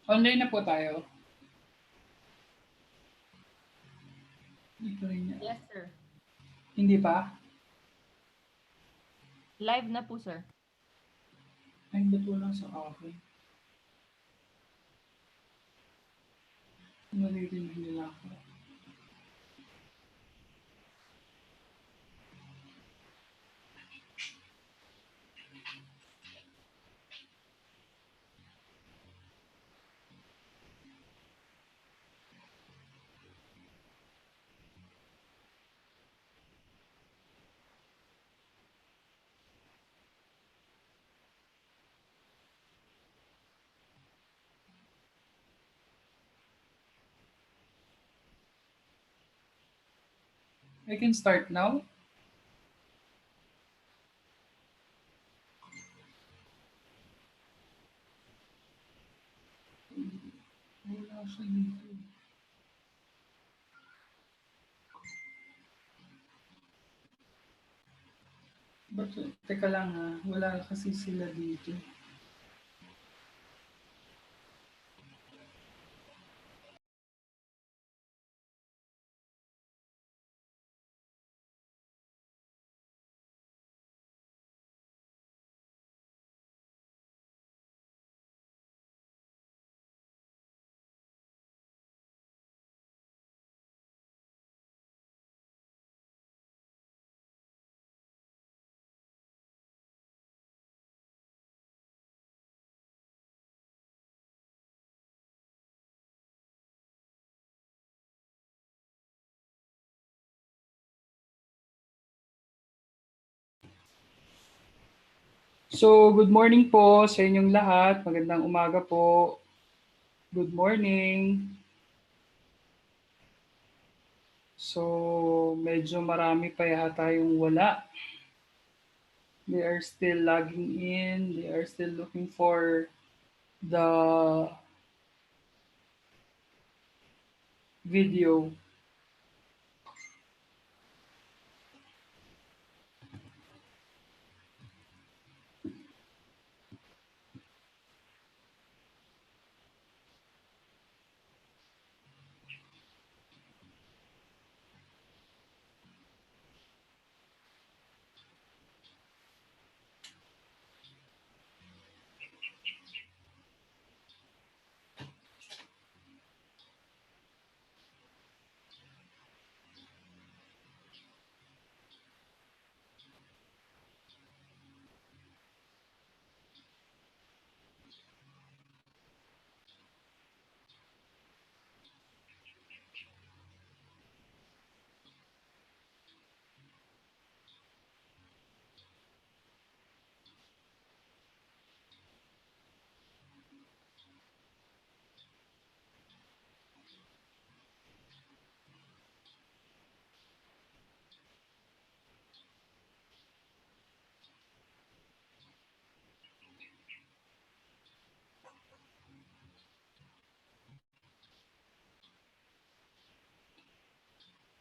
Online na po tayo. Ito rin yan. Yes, sir. Hindi pa? Live na po, sir. Ay, ba't wala sa akin? Naririnig nila ako. I can start now? Wala siya dito. Ba't, teka lang ha, wala kasi sila dito. So, good morning po sa inyong lahat. Magandang umaga po. Good morning. So, medyo marami pa yata yung wala. They are still logging in. They are still looking for the video.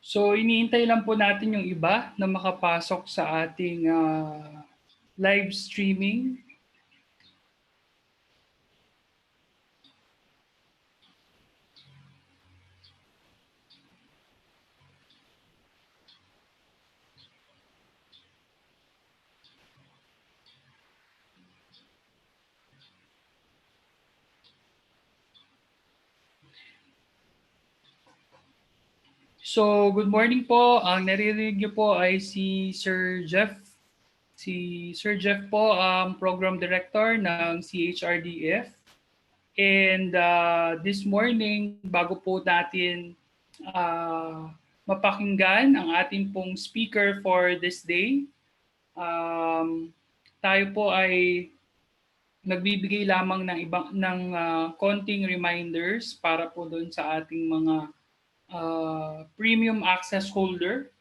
So, iniintay lang po natin yung iba na makapasok sa ating live streaming. So, good morning po. Ang naririnig niyo po ay si Sir Jeff. Si Sir Jeff po ang Program Director ng CHRDF. And this morning, bago po natin mapakinggan ang ating pong speaker for this day, um, tayo po ay nagbibigay lamang ng ibang konting reminders para po doon sa ating mga premium access holder.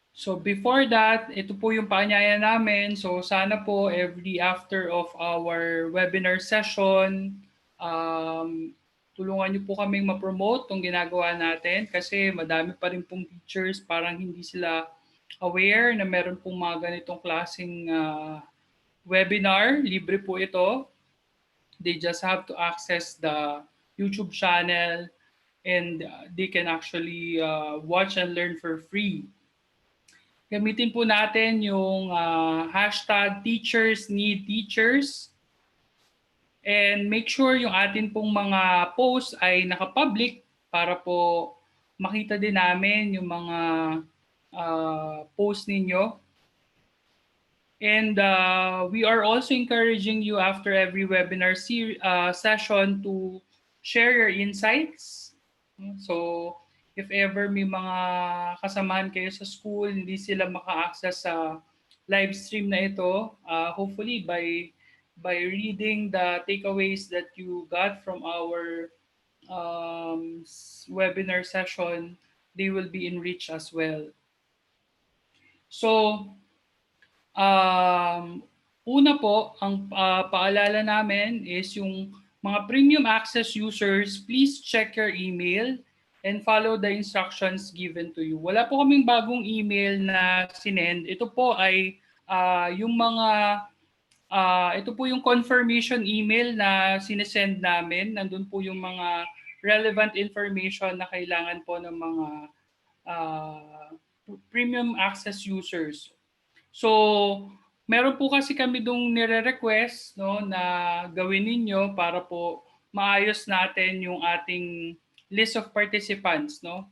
So before that, ito po yung paanyaya namin. So sana po every after of our webinar session, tulungan niyo po kaming ma-promote tong ginagawa natin kasi madami pa rin pong teachers parang hindi sila aware na meron pong mga ganitong klaseng webinar. Libre po ito. They just have to access the YouTube channel and they can actually watch and learn for free. Gamitin po natin yung hashtag teachers need teachers and make sure yung atin pong mga posts ay nakapublic para po makita din namin yung mga post ninyo. And we are also encouraging you after every webinar session to share your insights. So, if ever may mga kasamahan kayo sa school, hindi sila maka-access sa live stream na ito, hopefully by reading the takeaways that you got from our webinar session, they will be enriched as well. So, una po, ang paalala namin is yung mga premium access users, please check your email and follow the instructions given to you. Wala po kaming bagong email na sinend. Ito po ay yung mga ito po yung confirmation email na sinesend namin. Nandun po yung mga relevant information na kailangan po ng mga uh, premium access users. So, meron po kasi kami dong nire-request no, na gawin ninyo para po maayos natin yung ating list of participants. No?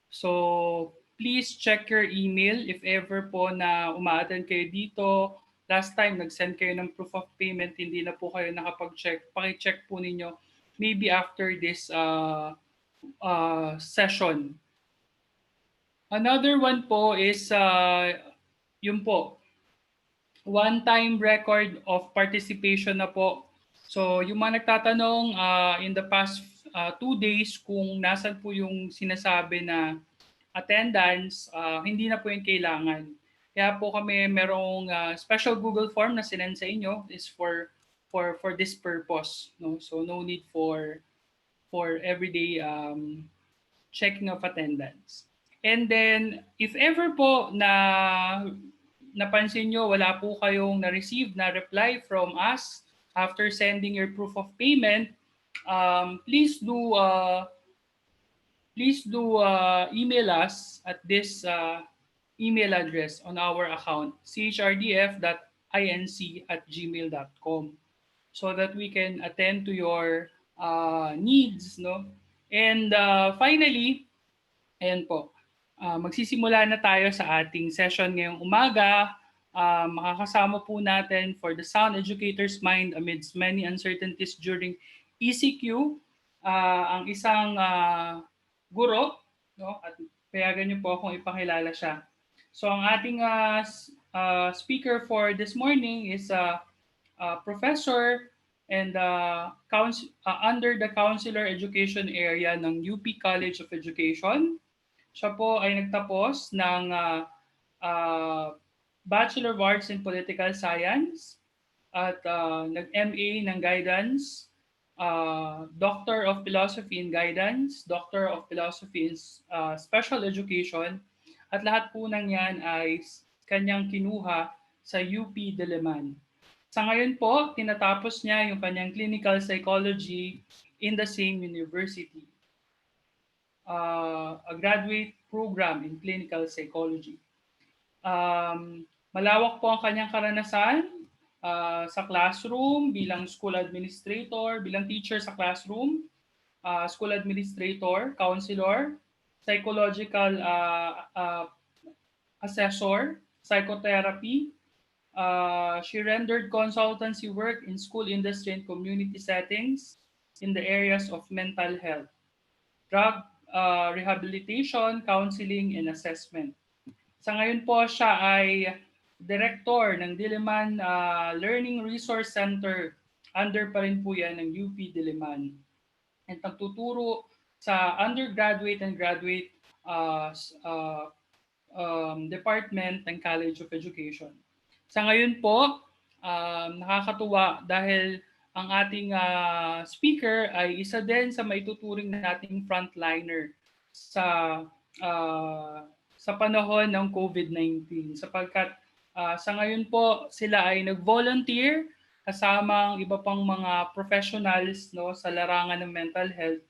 So, please check your email if ever po na uma-attend kayo dito. Last time, nag-send kayo ng proof of payment, hindi na po kayo nakapag-check. Paki-check po ninyo maybe after this session. Another one po is yun po, one-time record of participation na po. So yung mga nagtatanong in the past 2 days kung nasan po yung sinasabi na attendance, hindi na po yung kailangan. Kaya po kami merong special Google form na sinend sa inyo is for this purpose. No? So no need for everyday checking of attendance. And then, if ever po na napansin nyo wala po kayong na-receive na reply from us after sending your proof of payment, please do email us at this email address on our account, chrdf.inc@gmail.com, so that we can attend to your needs. No? And finally, ayan po. Magsisimula na tayo sa ating session ngayong umaga. Makakasama po natin for the Sound Educator's Mind amidst many uncertainties during ECQ, ang isang guro, no? At payagan niyo po akong ipakilala siya. So ang ating speaker for this morning is professor and under the counselor education area ng UP College of Education. Siya po ay nagtapos ng Bachelor of Arts in Political Science at nag-MA ng Guidance, Doctor of Philosophy in Guidance, Doctor of Philosophy in Special Education, at lahat po ng yan ay kanyang kinuha sa UP Diliman. Sa ngayon po, tinatapos niya yung kanyang clinical psychology in the same university. A graduate program in clinical psychology. Malawak po ang kanyang karanasan sa classroom, bilang school administrator, bilang teacher sa classroom, school administrator, counselor, psychological assessor, psychotherapy. She rendered consultancy work in school industry and community settings in the areas of mental health, drug rehabilitation, counseling, and assessment. Sa ngayon po siya ay director ng Diliman Learning Resource Center. Under pa rin po yan ng UP Diliman. And nagtuturo sa undergraduate and graduate Department ng College of Education. Sa ngayon po, nakakatuwa dahil ang ating speaker ay isa din sa maituturing nating frontliner sa sa panahon ng COVID-19 sapagkat sa ngayon po sila ay nag-volunteer kasamang iba pang mga professionals no sa larangan ng mental health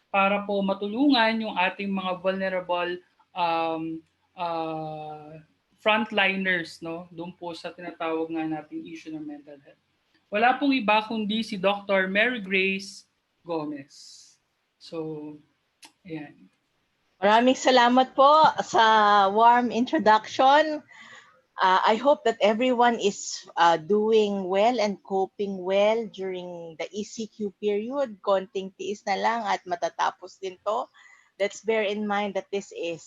para po matulungan yung ating mga vulnerable um, uh, frontliners no doon po sa tinatawag nga nating issue ng mental health. Wala pong iba kundi si Dr. Mary Grace Gomez. So, ayan. Maraming salamat po sa warm introduction. I hope that everyone is doing well and coping well during the ECQ period. Konting tiis na lang at matatapos din to. Let's bear in mind that this is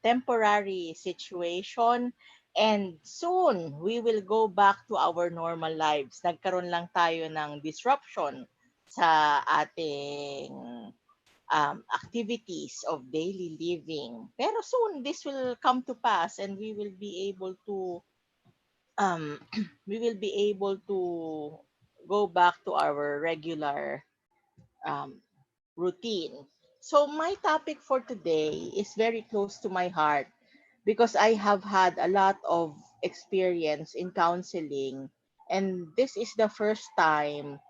temporary situation and soon we will go back to our normal lives. Nagkaroon lang tayo ng disruption sa ating activities of daily living. Pero soon this will come to pass and we will be able to we will be able to go back to our regular um, routine. So my topic for today is very close to my heart because I have had a lot of experience in counseling, and this is the first time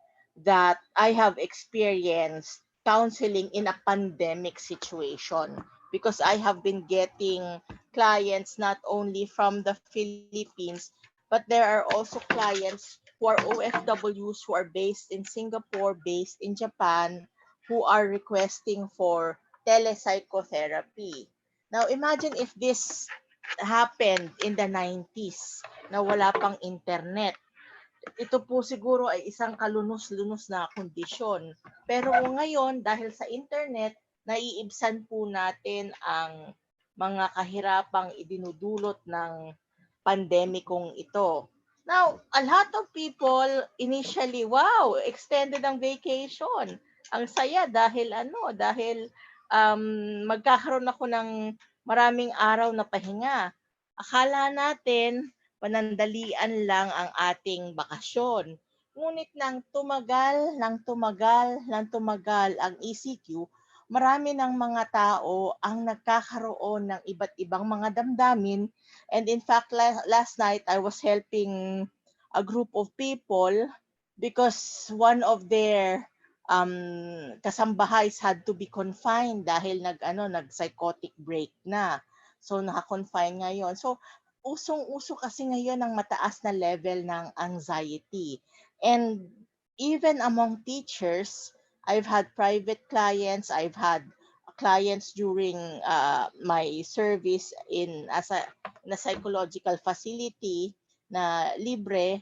that I have experienced counseling in a pandemic situation because I have been getting clients not only from the Philippines, but there are also clients who are OFWs who are based in Singapore, based in Japan, who are requesting for telepsychotherapy. Now, imagine if this happened in the 90s na wala pang internet. Ito po siguro ay isang kalunos-lunos na kondisyon. Pero ngayon, dahil sa internet, naiibsan po natin ang mga kahirapang idinudulot ng pandemikong ito. Now, a lot of people initially, wow, extended ang vacation. Ang saya dahil dahil magkakaroon ako ng maraming araw na pahinga. Akala natin panandalian lang ang ating bakasyon. Ngunit nang tumagal ang ECQ, marami ng mga tao ang nagkakaroon ng iba't ibang mga damdamin. And in fact, last night, I was helping a group of people because one of their kasambahays had to be confined dahil nag-psychotic break na. So, naka-confine ngayon. So, usong-uso kasi ngayon ang mataas na level ng anxiety. And even among teachers, I've had private clients, I've had clients during my service in a psychological facility na libre.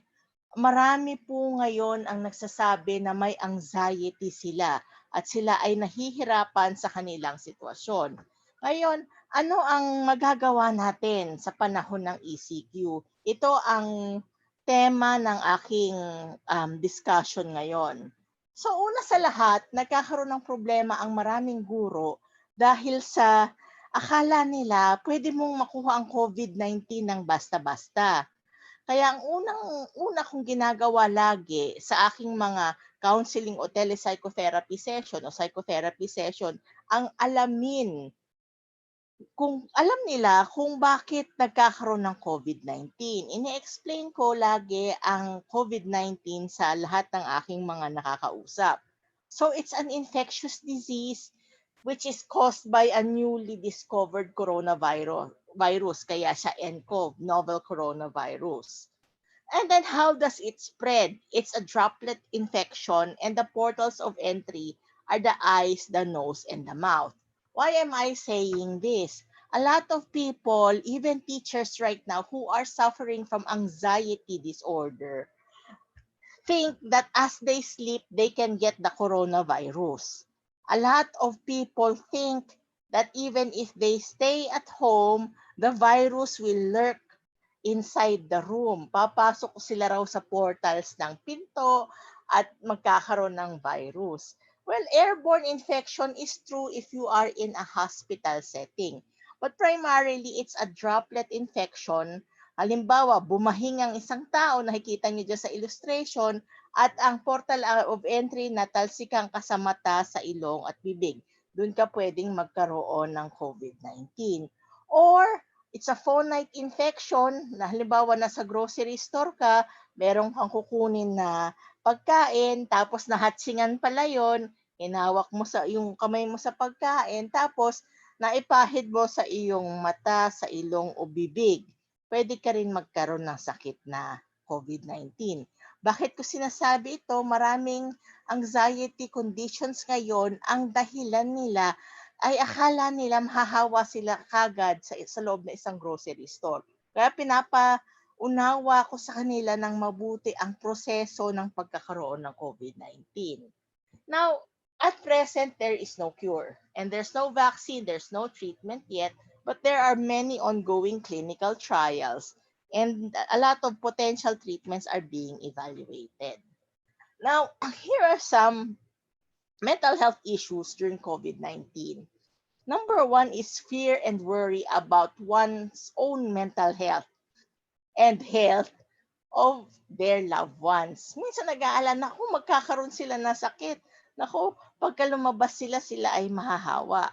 Marami po ngayon ang nagsasabi na may anxiety sila at sila ay nahihirapan sa kanilang sitwasyon. Ngayon, ano ang magagawa natin sa panahon ng ECQ? Ito ang tema ng aking discussion ngayon. So una sa lahat, nagkakaroon ng problema ang maraming guro dahil sa akala nila pwede mong makuha ang COVID-19 ng basta-basta. Kaya ang una kong ginagawa lagi sa aking mga counseling o telepsychotherapy session o psychotherapy session, ang alam nila kung bakit nagkakaroon ng COVID-19. Ini-explain ko lagi ang COVID-19 sa lahat ng aking mga nakakausap. So it's an infectious disease which is caused by a newly discovered coronavirus, kaya siya nCoV, novel coronavirus. And then how does it spread? It's a droplet infection and the portals of entry are the eyes, the nose, and the mouth. Why am I saying this? A lot of people, even teachers right now, who are suffering from anxiety disorder, think that as they sleep, they can get the coronavirus. A lot of people think that even if they stay at home, the virus will lurk inside the room. Papasok sila raw sa portals ng pinto at magkakaroon ng virus. Well, airborne infection is true if you are in a hospital setting. But primarily, it's a droplet infection. Halimbawa, bumahing ang isang tao, nakikita niyo dyan sa illustration, at ang portal of entry natalsikan ka sa mata, sa ilong at bibig. Doon ka pwedeng magkaroon ng COVID-19. Or it's a phonite infection na halimbawa nasa grocery store ka, meron kang kukunin na pagkain, tapos nahatsingan pala yon, hinawak mo sa yung kamay mo sa pagkain, tapos naipahid mo sa iyong mata, sa ilong o bibig. Pwede ka rin magkaroon ng sakit na COVID-19. Bakit ko sinasabi ito? Maraming anxiety conditions ngayon, ang dahilan nila ay akala nila mahahawa sila kagad sa loob ng isang grocery store. Kaya pinapaunawa ko sa kanila ng mabuti ang proseso ng pagkakaroon ng COVID-19. Now, at present, there is no cure. And there's no vaccine, there's no treatment yet, but there are many ongoing clinical trials. And a lot of potential treatments are being evaluated. Now, here are some mental health issues during COVID-19. Number one is fear and worry about one's own mental health and health of their loved ones. Minsan nag-aalala, naku, magkakaroon sila ng sakit. Naku, pagka lumabas sila, sila ay mahahawa.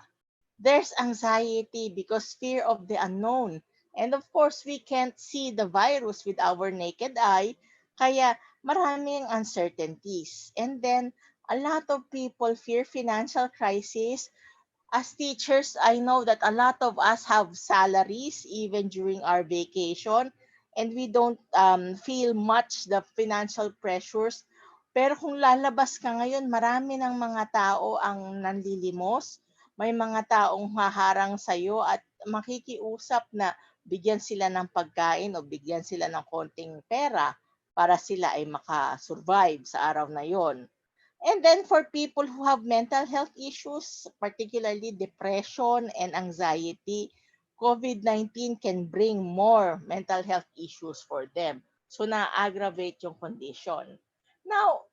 There's anxiety because fear of the unknown. And of course, we can't see the virus with our naked eye, kaya maraming uncertainties. And then, a lot of people fear financial crisis. As teachers, I know that a lot of us have salaries even during our vacation, and we don't feel much the financial pressures. Pero kung lalabas ka ngayon, marami ng mga tao ang nanlilimos. May mga taong haharang sa'yo at makikiusap na bigyan sila ng pagkain o bigyan sila ng konting pera para sila ay makasurvive sa araw na yon. And then for people who have mental health issues, particularly depression and anxiety, COVID-19 can bring more mental health issues for them. So na-aggravate yung condition. Now,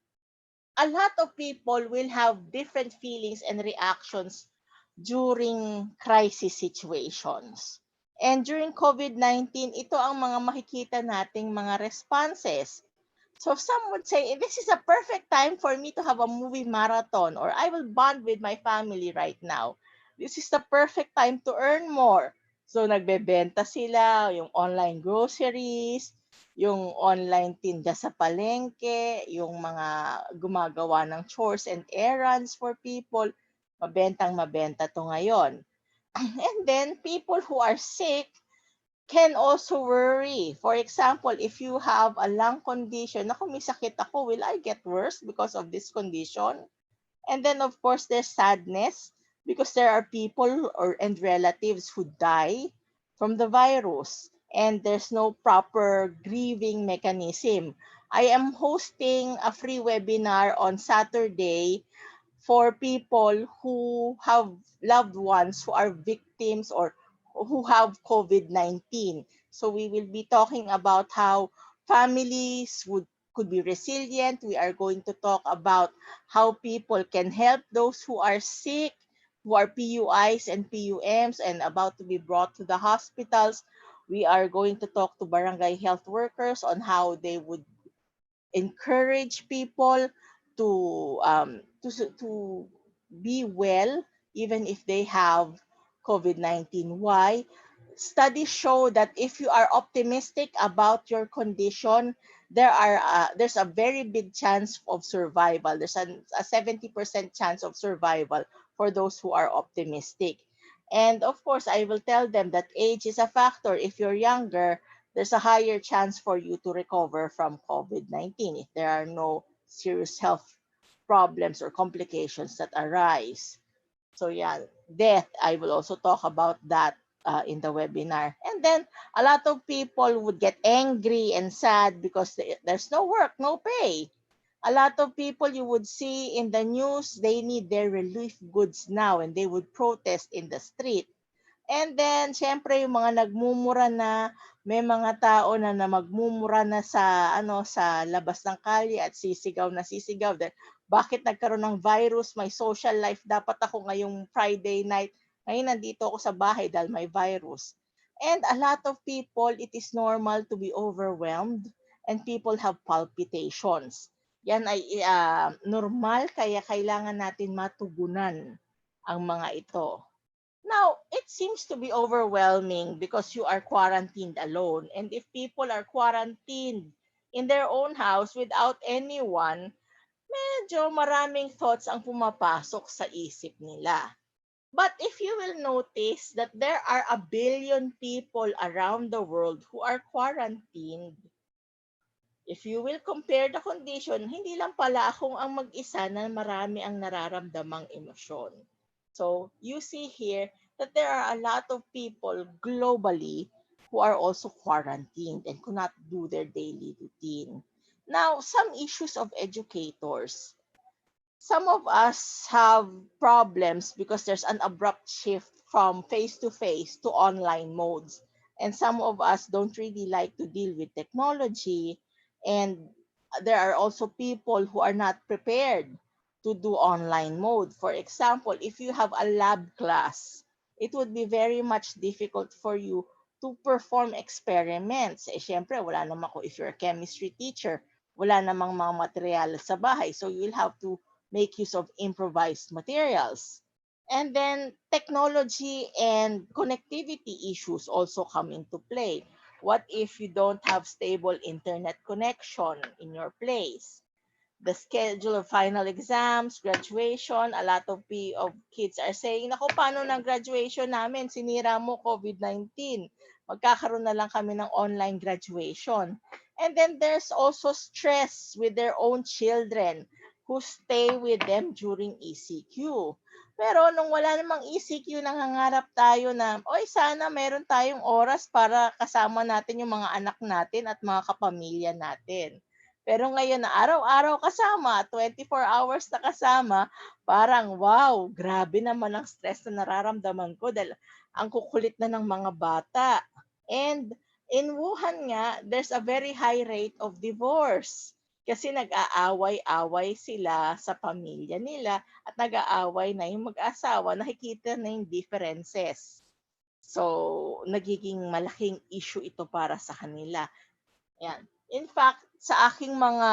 a lot of people will have different feelings and reactions during crisis situations. And during COVID-19, ito ang mga makikita nating mga responses. So some would say, this is a perfect time for me to have a movie marathon, or I will bond with my family right now. This is the perfect time to earn more. So nagbebenta sila, yung online groceries, yung online tinda sa palengke, yung mga gumagawa ng chores and errands for people, mabentang mabenta to ngayon. And then people who are sick can also worry. For example, if you have a lung condition, naku, may sakit ako, will I get worse because of this condition? And then, of course, there's sadness because there are people and relatives who die from the virus, and there's no proper grieving mechanism. I am hosting a free webinar on Saturday for people who have loved ones who are victims or who have COVID-19. So we will be talking about how families could be resilient. We are going to talk about how people can help those who are sick, who are PUIs and PUMs and about to be brought to the hospitals. We are going to talk to barangay health workers on how they would encourage people to to be well even if they have COVID-19. Why? Studies show that if you are optimistic about your condition, there's a very big chance of survival. There's a 70% chance of survival for those who are optimistic. And of course, I will tell them that age is a factor. If you're younger, there's a higher chance for you to recover from COVID-19 if there are no serious health problems or complications that arise. So yeah, death, I will also talk about that in the webinar. And then a lot of people would get angry and sad because there's no work, no pay. A lot of people you would see in the news, they need their relief goods now and they would protest in the street. And then, syempre, yung mga nagmumura na, may mga tao na magmumura na sa, sa labas ng kalye at sisigaw. Then, bakit nagkaroon ng virus? May social life. Dapat ako ngayong Friday night. Ngayon, nandito ako sa bahay dahil may virus. And a lot of people, it is normal to be overwhelmed and people have palpitations. Yan ay normal, kaya kailangan natin matugunan ang mga ito. Now, it seems to be overwhelming because you are quarantined alone. And if people are quarantined in their own house without anyone, medyo maraming thoughts ang pumapasok sa isip nila. But if you will notice that there are a billion people around the world who are quarantined, if you will compare the condition, hindi lang pala akong ang mag-isa na marami ang nararamdamang emosyon. So, you see here that there are a lot of people globally who are also quarantined and could not do their daily routine. Now, some issues of educators. Some of us have problems because there's an abrupt shift from face to face to online modes. And some of us don't really like to deal with technology. And there are also people who are not prepared to do online mode. For example, if you have a lab class, it would be very much difficult for you to perform experiments. Eh, syempre, wala naman ko, if you're a chemistry teacher, wala namang mga materials sa bahay. So you will have to make use of improvised materials. And then technology and connectivity issues also come into play. What if you don't have stable internet connection in your place? The schedule of final exams, graduation, a lot of kids are saying, "Nako, paano ng graduation namin? Sinira mo COVID-19. Magkakaroon na lang kami ng online graduation." And then there's also stress with their own children who stay with them during ECQ. Pero nung wala namang ECQ, nangangarap tayo na, oy, sana meron tayong oras para kasama natin yung mga anak natin at mga kapamilya natin. Pero ngayon na araw-araw kasama, 24 hours na kasama, parang wow, grabe naman ang stress na nararamdaman ko dahil ang kukulit na ng mga bata. And in Wuhan nga, there's a very high rate of divorce kasi nag-aaway-away sila sa pamilya nila at nag-aaway na yung mag-asawa, nakikita na yung differences. So, nagiging malaking issue ito para sa kanila. Yan. In fact, sa aking mga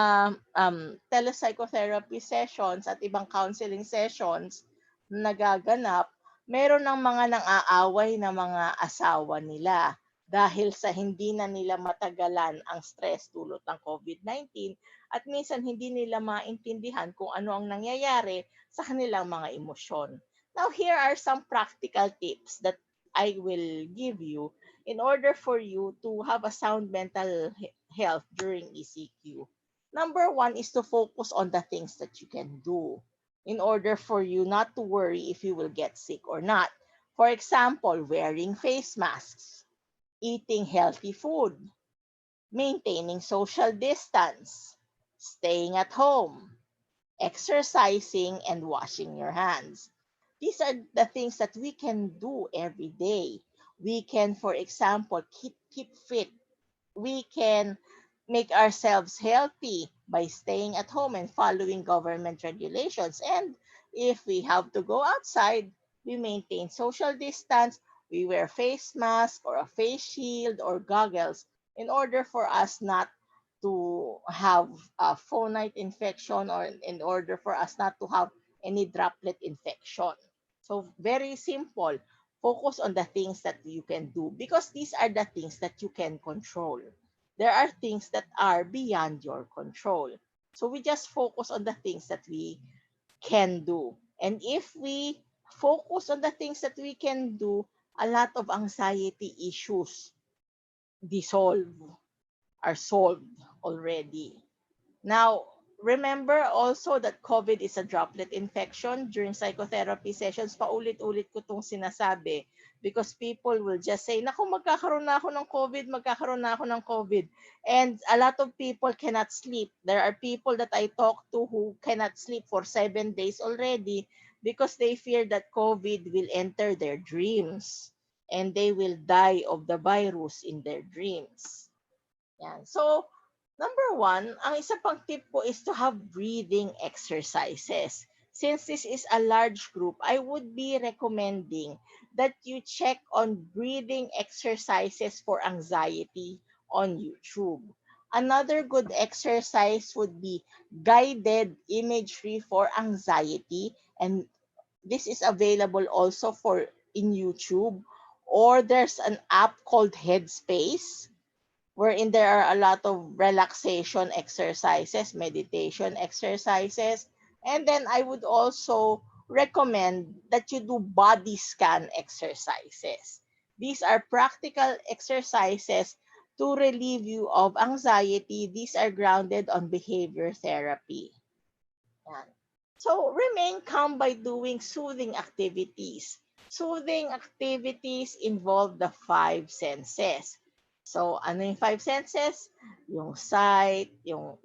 telepsychotherapy sessions at ibang counseling sessions na nagaganap, meron ng mga nang-aaway na mga asawa nila dahil sa hindi na nila matagalan ang stress dulot ng COVID-19 at minsan hindi nila maintindihan kung ano ang nangyayari sa kanilang mga emosyon. Now, here are some practical tips that I will give you in order for you to have a sound mental health during ECQ. Number one is to focus on the things that you can do in order for you not to worry if you will get sick or not. For example, wearing face masks, eating healthy food, maintaining social distance, staying at home, exercising, and washing your hands. These are the things that we can do every day. We can, for example, keep fit. We can make ourselves healthy by staying at home and following government regulations. And if we have to go outside, we maintain social distance, we wear face mask or a face shield or goggles in order for us not to have a phonite infection or in order for us not to have any droplet infection. So very simple. Focus on the things that you can do because these are the things that you can control. There are things that are beyond your control. So we just focus on the things that we can do. And if we focus on the things that we can do, a lot of anxiety issues dissolve, are solved already. Now, remember also that COVID is a droplet infection. During psychotherapy sessions, paulit-ulit ko itong sinasabi because people will just say, naku, magkakaroon na ako ng COVID, magkakaroon na ako ng COVID. And a lot of people cannot sleep. There are people that I talk to who cannot sleep for 7 days already because they fear that COVID will enter their dreams and they will die of the virus in their dreams. Yan. So, number one, ang isa pang tip ko is to have breathing exercises. Since this is a large group, I would be recommending that you check on breathing exercises for anxiety on YouTube. Another good exercise would be guided imagery for anxiety, and this is available also for in YouTube, or there's an app called Headspace wherein there are a lot of relaxation exercises, meditation exercises. And then I would also recommend that you do body scan exercises. These are practical exercises to relieve you of anxiety. These are grounded on behavior therapy. Yan. So, remain calm by doing soothing activities. Soothing activities involve the five senses. So, ano yung five senses? Yung sight, yung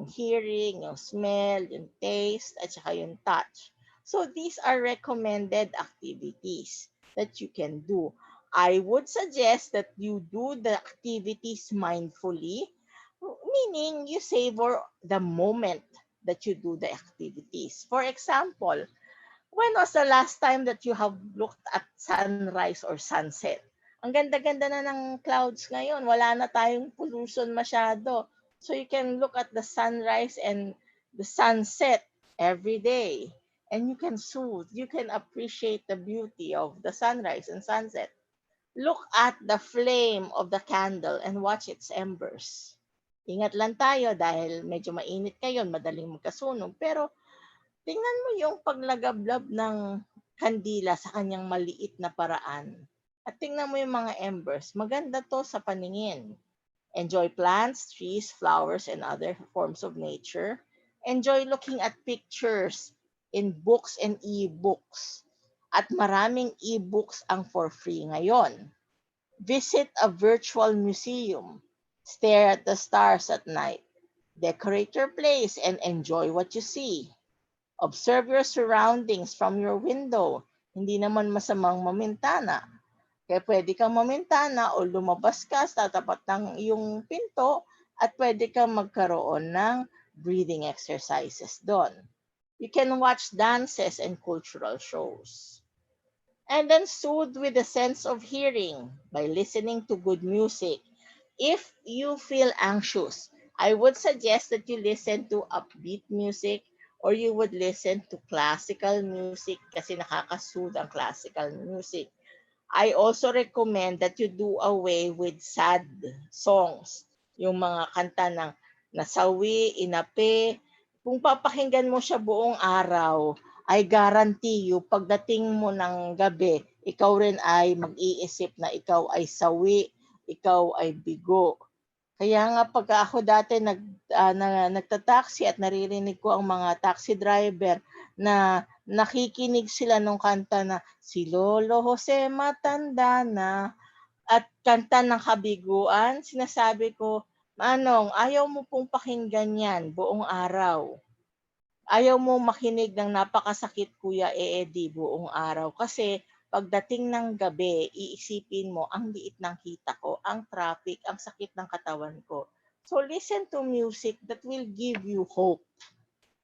hearing, yung smell, yung taste, at saka yung touch. So, these are recommended activities that you can do. I would suggest that you do the activities mindfully, meaning you savor the moment that you do the activities. For example, when was the last time that you have looked at sunrise or sunset? Ang ganda-ganda na ng clouds ngayon. Wala na tayong pollution masyado. So you can look at the sunrise and the sunset every day. And you can soothe, you can appreciate the beauty of the sunrise and sunset. Look at the flame of the candle and watch its embers. Ingat lang tayo dahil medyo mainit ngayon, madaling magkasunog. Pero tingnan mo yung paglagablab ng kandila sa kanyang maliit na paraan. At tingnan mo yung mga embers. Maganda to sa paningin. Enjoy plants, trees, flowers, and other forms of nature. Enjoy looking at pictures in books and e-books. At maraming e-books ang for free ngayon. Visit a virtual museum. Stare at the stars at night. Decorate your place and enjoy what you see. Observe your surroundings from your window. Hindi naman masamang mamintana. Kaya pwede kang mamintana o lumabas ka sa tapat ng iyong pinto at pwede kang magkaroon ng breathing exercises doon. You can watch dances and cultural shows. And then soothe with a sense of hearing by listening to good music. If you feel anxious, I would suggest that you listen to upbeat music or you would listen to classical music kasi nakaka-soothe ang classical music. I also recommend that you do away with sad songs. Yung mga kanta ng nasawi, inape. Kung papakinggan mo siya buong araw, I guarantee you, pagdating mo ng gabi, ikaw rin ay mag-iisip na ikaw ay sawi, ikaw ay bigo. Kaya nga pagka ako dati nagta-taxi at naririnig ko ang mga taxi driver na nakikinig sila nung kanta na si Lolo Jose matanda na at kanta ng kabiguan, sinasabi ko, Manong, ayaw mo pong pakinggan yan buong araw. Ayaw mo makinig ng napakasakit Kuya Eddie buong araw kasi pagdating ng gabi, iisipin mo, ang liit ng kita ko, ang traffic, ang sakit ng katawan ko. So listen to music that will give you hope.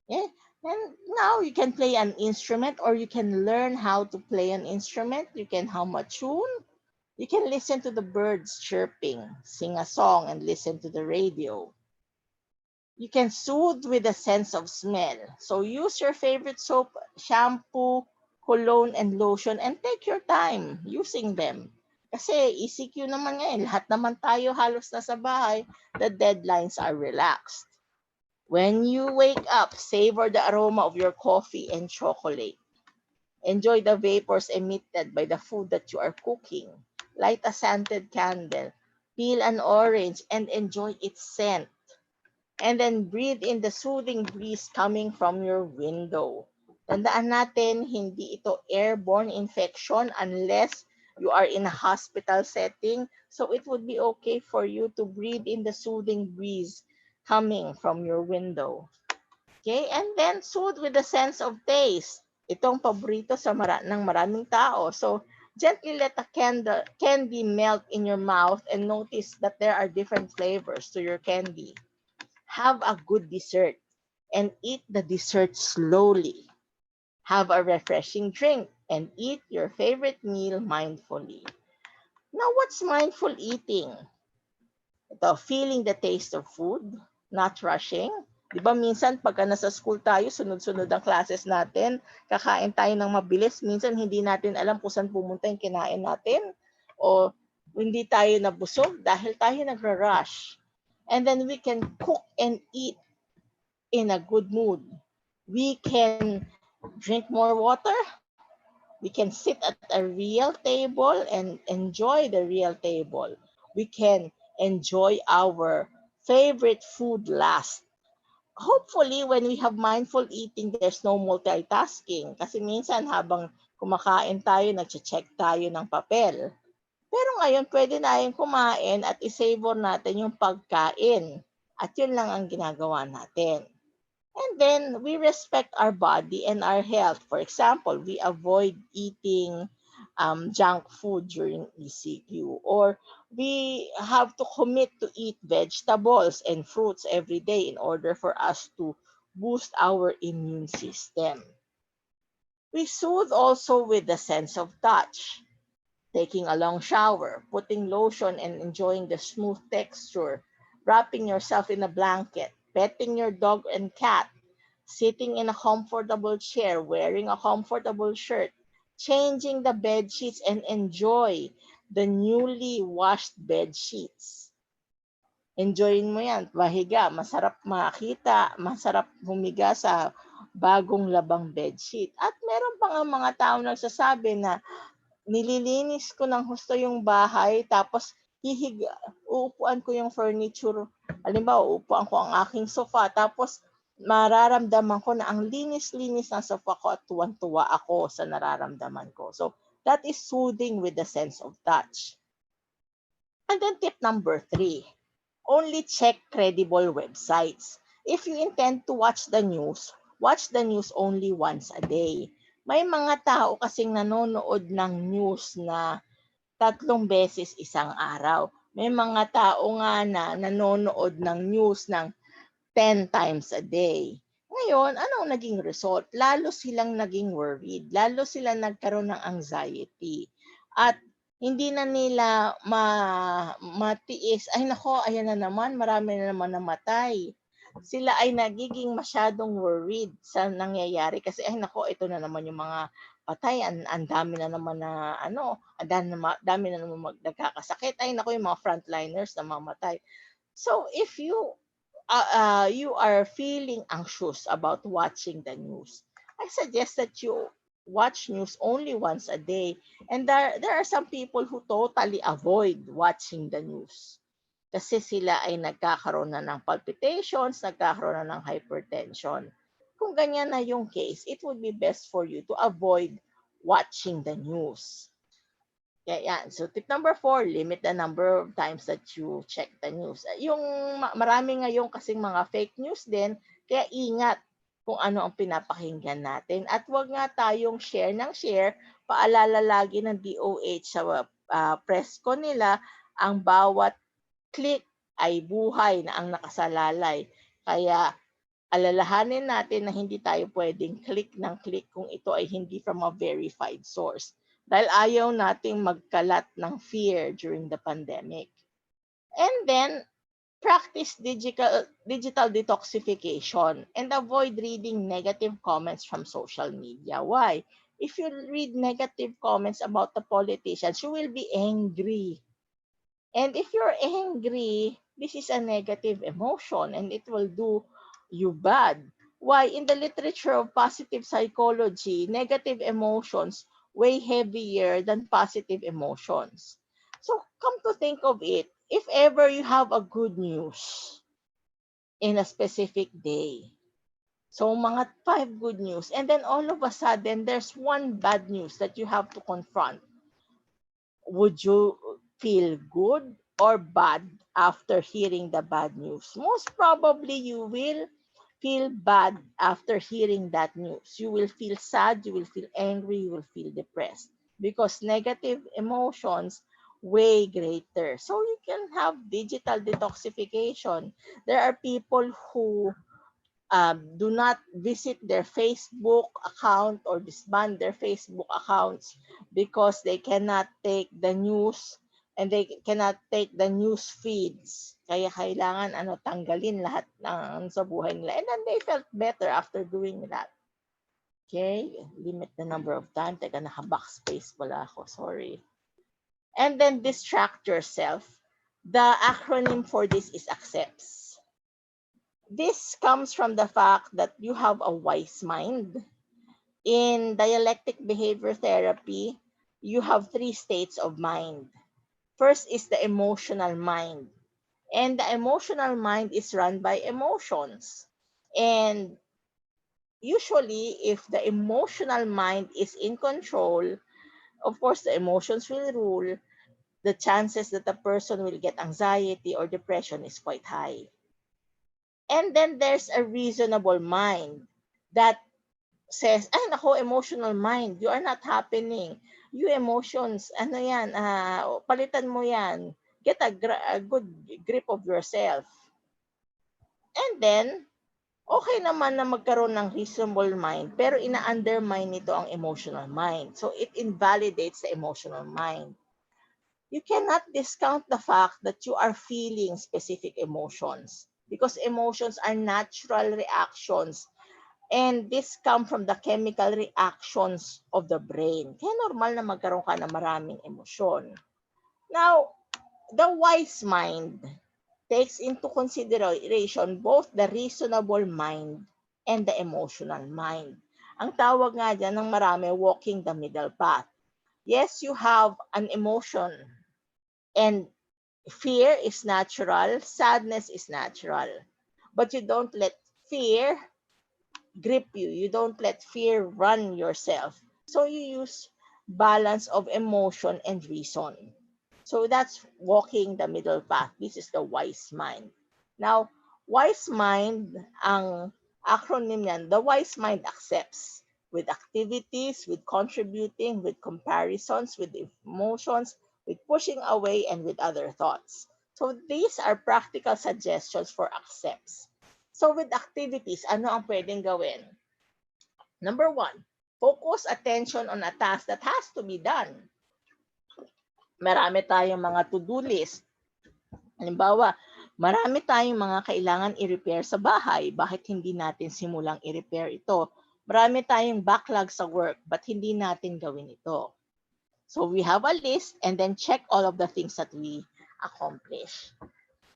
Yeah? And now you can play an instrument or you can learn how to play an instrument. You can hum a tune. You can listen to the birds chirping, sing a song, and listen to the radio. You can soothe with a sense of smell. So use your favorite soap, shampoo, cologne, and lotion and take your time using them. Kasi ECQ naman ngayon, lahat naman tayo halos nasa bahay, the deadlines are relaxed. When you wake up, savor the aroma of your coffee and chocolate. Enjoy the vapors emitted by the food that you are cooking. Light a scented candle. Peel an orange and enjoy its scent. And then breathe in the soothing breeze coming from your window. Tandaan natin, hindi ito airborne infection unless you are in a hospital setting. So it would be okay for you to breathe in the soothing breeze coming from your window. Okay? And then soothe with the sense of taste. Itong paborito ng maraming tao. So gently let a candy melt in your mouth and notice that there are different flavors to your candy. Have a good dessert and eat the dessert slowly. Have a refreshing drink and eat your favorite meal mindfully. Now, what's mindful eating? Ito, feeling the taste of food, not rushing. Di ba minsan pagka nasa school tayo, sunod-sunod ang classes natin, kakain tayo ng mabilis, minsan hindi natin alam kung saan pumunta yung kinain natin o hindi tayo nabusog dahil tayo nagra-rush. And then we can cook and eat in a good mood. We can drink more water. We can sit at a real table and enjoy the real table. We can enjoy our favorite food last. Hopefully, when we have mindful eating, there's no multitasking. Kasi minsan habang kumakain tayo, nag-check tayo ng papel. Pero ngayon, pwede na yung kumain at isavor natin yung pagkain. At yun lang ang ginagawa natin. And then we respect our body and our health. For example, we avoid eating junk food during ECQ, or we have to commit to eat vegetables and fruits every day in order for us to boost our immune system. We soothe also with the sense of touch, taking a long shower, putting lotion and enjoying the smooth texture, wrapping yourself in a blanket, petting your dog and cat, sitting in a comfortable chair, wearing a comfortable shirt, changing the bed sheets and enjoy the newly washed bed sheets. Enjoyin mo yan, mahiga, masarap makita, masarap humiga sa bagong labang bedsheet. At meron pa nga mga tao nagsasabi na nililinis ko ng husto yung bahay tapos uupuan ko yung furniture. Halimbawa, uupuan ko ang aking sofa tapos mararamdaman ko na ang linis-linis ng sofa ko at tuwan-tuwa ako sa nararamdaman ko. So, that is soothing with the sense of touch. And then tip number 3, only check credible websites. If you intend to watch the news only once a day. May mga tao kasing nanonood ng news na 3 beses isang araw. May mga tao nga na nanonood ng news ng 10 times a day. Ngayon, anong naging result? Lalo silang naging worried, lalo sila nagkaroon ng anxiety. At hindi na nila matiis, ay nako, ayan na naman, marami na naman namatay. Sila ay nagiging masyadong worried sa nangyayari kasi ay nako, ito na naman yung mga patay, ang dami na naman na ang dami na naman nagkakasakit, ay nako, yung mga frontliners na mamatay. So if you are feeling anxious about watching the news, I suggest that you watch news only once a day. And there are some people who totally avoid watching the news. Kasi sila ay nagkakaroon na ng palpitations, nagkakaroon na ng hypertension. Kung ganyan na yung case, it would be best for you to avoid watching the news. Yeah, yan. So tip number 4, limit the number of times that you check the news. Yung marami ngayon kasing mga fake news din, kaya ingat kung ano ang pinapakinggan natin. At wag nga tayong share ng share. Paalala lagi ng DOH sa press ko nila, ang bawat click ay buhay na ang nakasalalay. Kaya alalahanin natin na hindi tayo pwedeng click kung ito ay hindi from a verified source. Dahil ayaw nating magkalat ng fear during the pandemic. And then, practice digital detoxification and avoid reading negative comments from social media. Why? If you read negative comments about the politicians, you will be angry. And if you're angry, this is a negative emotion and it will do you bad. Why? In the literature of positive psychology, negative emotions weigh heavier than positive emotions. So come to think of it, if ever you have a good news, in a specific day. So mga five good news. And then all of a sudden, there's one bad news that you have to confront. Would you feel good or bad after hearing the bad news? Most probably, you will feel bad after hearing that news. You will feel sad, you will feel angry, you will feel depressed because negative emotions way greater. So you can have digital detoxification. There are people who do not visit their Facebook account or disband their Facebook accounts because they cannot take the news and they cannot take the news feeds. Kaya kailangan tanggalin lahat ng sa buhay nila. And then they felt better after doing that. Okay? Limit the number of time. Teka, naka-backspace pala ako. Sorry. And then distract yourself. The acronym for this is accepts. This comes from the fact that you have a wise mind. In dialectic behavior therapy, you have three states of mind. First is the emotional mind. And the emotional mind is run by emotions. And usually, if the emotional mind is in control, of course, the emotions will rule. The chances that a person will get anxiety or depression is quite high. And then there's a reasonable mind that says, ay nako, emotional mind, you are not happening. You emotions, ano yan, palitan mo yan. Get a good grip of yourself. And then, okay naman na magkaroon ng reasonable mind, pero ina-undermine nito ang emotional mind. So, it invalidates the emotional mind. You cannot discount the fact that you are feeling specific emotions because emotions are natural reactions and this come from the chemical reactions of the brain. Kaya normal na magkaroon ka ng maraming emosyon. Now, the wise mind takes into consideration both the reasonable mind and the emotional mind. Ang tawag nga dyan ng marami, walking the middle path. Yes, you have an emotion and fear is natural, sadness is natural. But you don't let fear grip you. You don't let fear run yourself. So you use balance of emotion and reason. So that's walking the middle path. This is the wise mind. Now, wise mind, ang acronym yan, the wise mind accepts with activities, with contributing, with comparisons, with emotions, with pushing away, and with other thoughts. So these are practical suggestions for accepts. So with activities, ano ang pwedeng gawin? Number one, focus attention on a task that has to be done. Marami tayong mga to-do list. Halimbawa, marami tayong mga kailangan i-repair sa bahay. Bakit hindi natin simulang i-repair ito? Marami tayong backlog sa work, but hindi natin gawin ito? So we have a list and then check all of the things that we accomplish.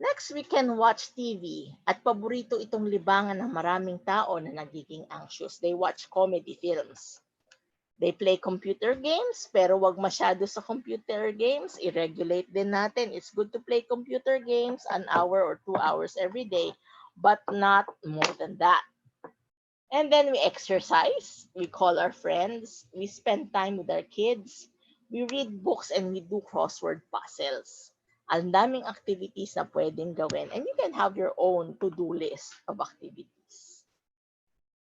Next, we can watch TV. At paborito itong libangan ng maraming tao na nagiging anxious. They watch comedy films. They play computer games, pero wag masyado sa computer games. I-regulate din natin. It's good to play computer games an hour or 2 hours every day, but not more than that. And then we exercise, we call our friends, we spend time with our kids, we read books, and we do crossword puzzles. Ang daming activities na pwedeng gawin, and you can have your own to-do list of activities.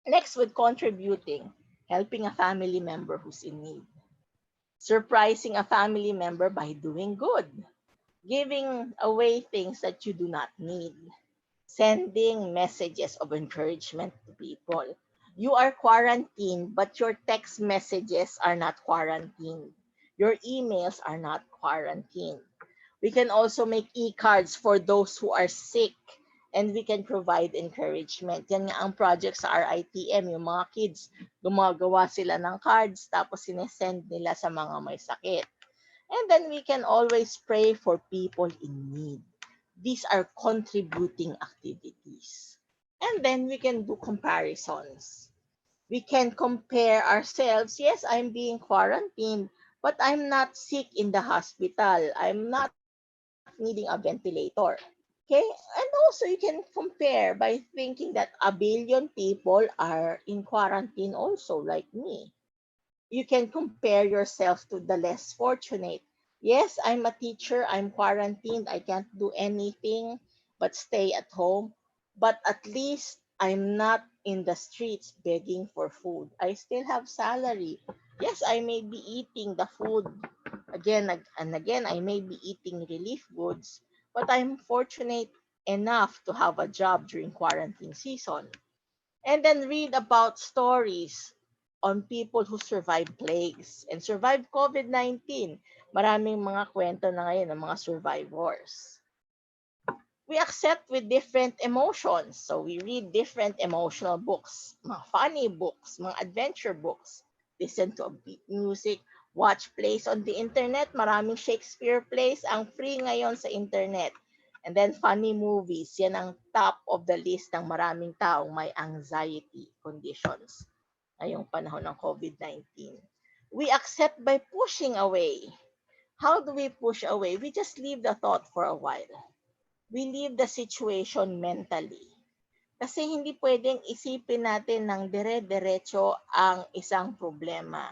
Next, with contributing, helping a family member who's in need. Surprising a family member by doing good. Giving away things that you do not need. Sending messages of encouragement to people. You are quarantined, but your text messages are not quarantined. Your emails are not quarantined. We can also make e-cards for those who are sick and we can provide encouragement. Yan nga ang project sa RITM, yung mga kids, gumagawa sila ng cards tapos sinesend nila sa mga may sakit. And then we can always pray for people in need. These are contributing activities. And then we can do comparisons. We can compare ourselves. Yes, I'm being quarantined, but I'm not sick in the hospital. I'm not needing a ventilator. Okay? And also you can compare by thinking that a billion people are in quarantine also like me. You can compare yourself to the less fortunate. Yes, I'm a teacher, I'm quarantined, I can't do anything but stay at home, but at least I'm not in the streets begging for food. I still have salary. Yes, I may be eating the food and again, I may be eating relief goods, but I'm fortunate enough to have a job during quarantine season. And then read about stories on people who survived plagues and survived COVID-19. Maraming mga kwento na ngayon ng mga survivors. We accept with different emotions. So we read different emotional books, mga funny books, mga adventure books, listen to upbeat music, watch plays on the internet. Maraming Shakespeare plays ang free ngayon sa internet. And then funny movies, yan ang top of the list ng maraming taong may anxiety conditions ngayong panahon ng COVID-19. We accept by pushing away. How do we push away? We just leave the thought for a while. We leave the situation mentally. Kasi hindi pwedeng isipin natin ng dire-diretso ang isang problema.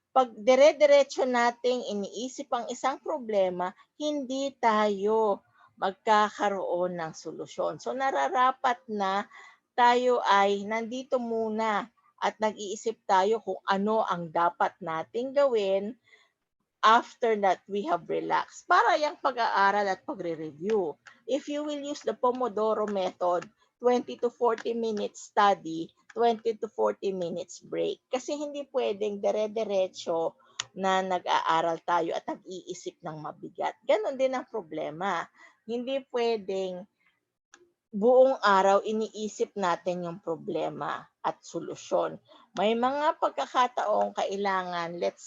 Pag dire-diretso nating iniisip ang isang problema, hindi tayo magkakaroon ng solusyon. So nararapat na tayo ay nandito muna at nag-iisip tayo kung ano ang dapat nating gawin after that we have relaxed para yung pag-aaral at pagre-review. If you will use the Pomodoro method, 20 to 40 minutes study, 20 to 40 minutes break. Kasi hindi pwedeng dire-diretso na nag-aaral tayo at nag-iisip ng mabigat. Ganon din ang problema. Hindi pwedeng buong araw iniisip natin yung problema at solusyon. May mga pagkakataong kailangan let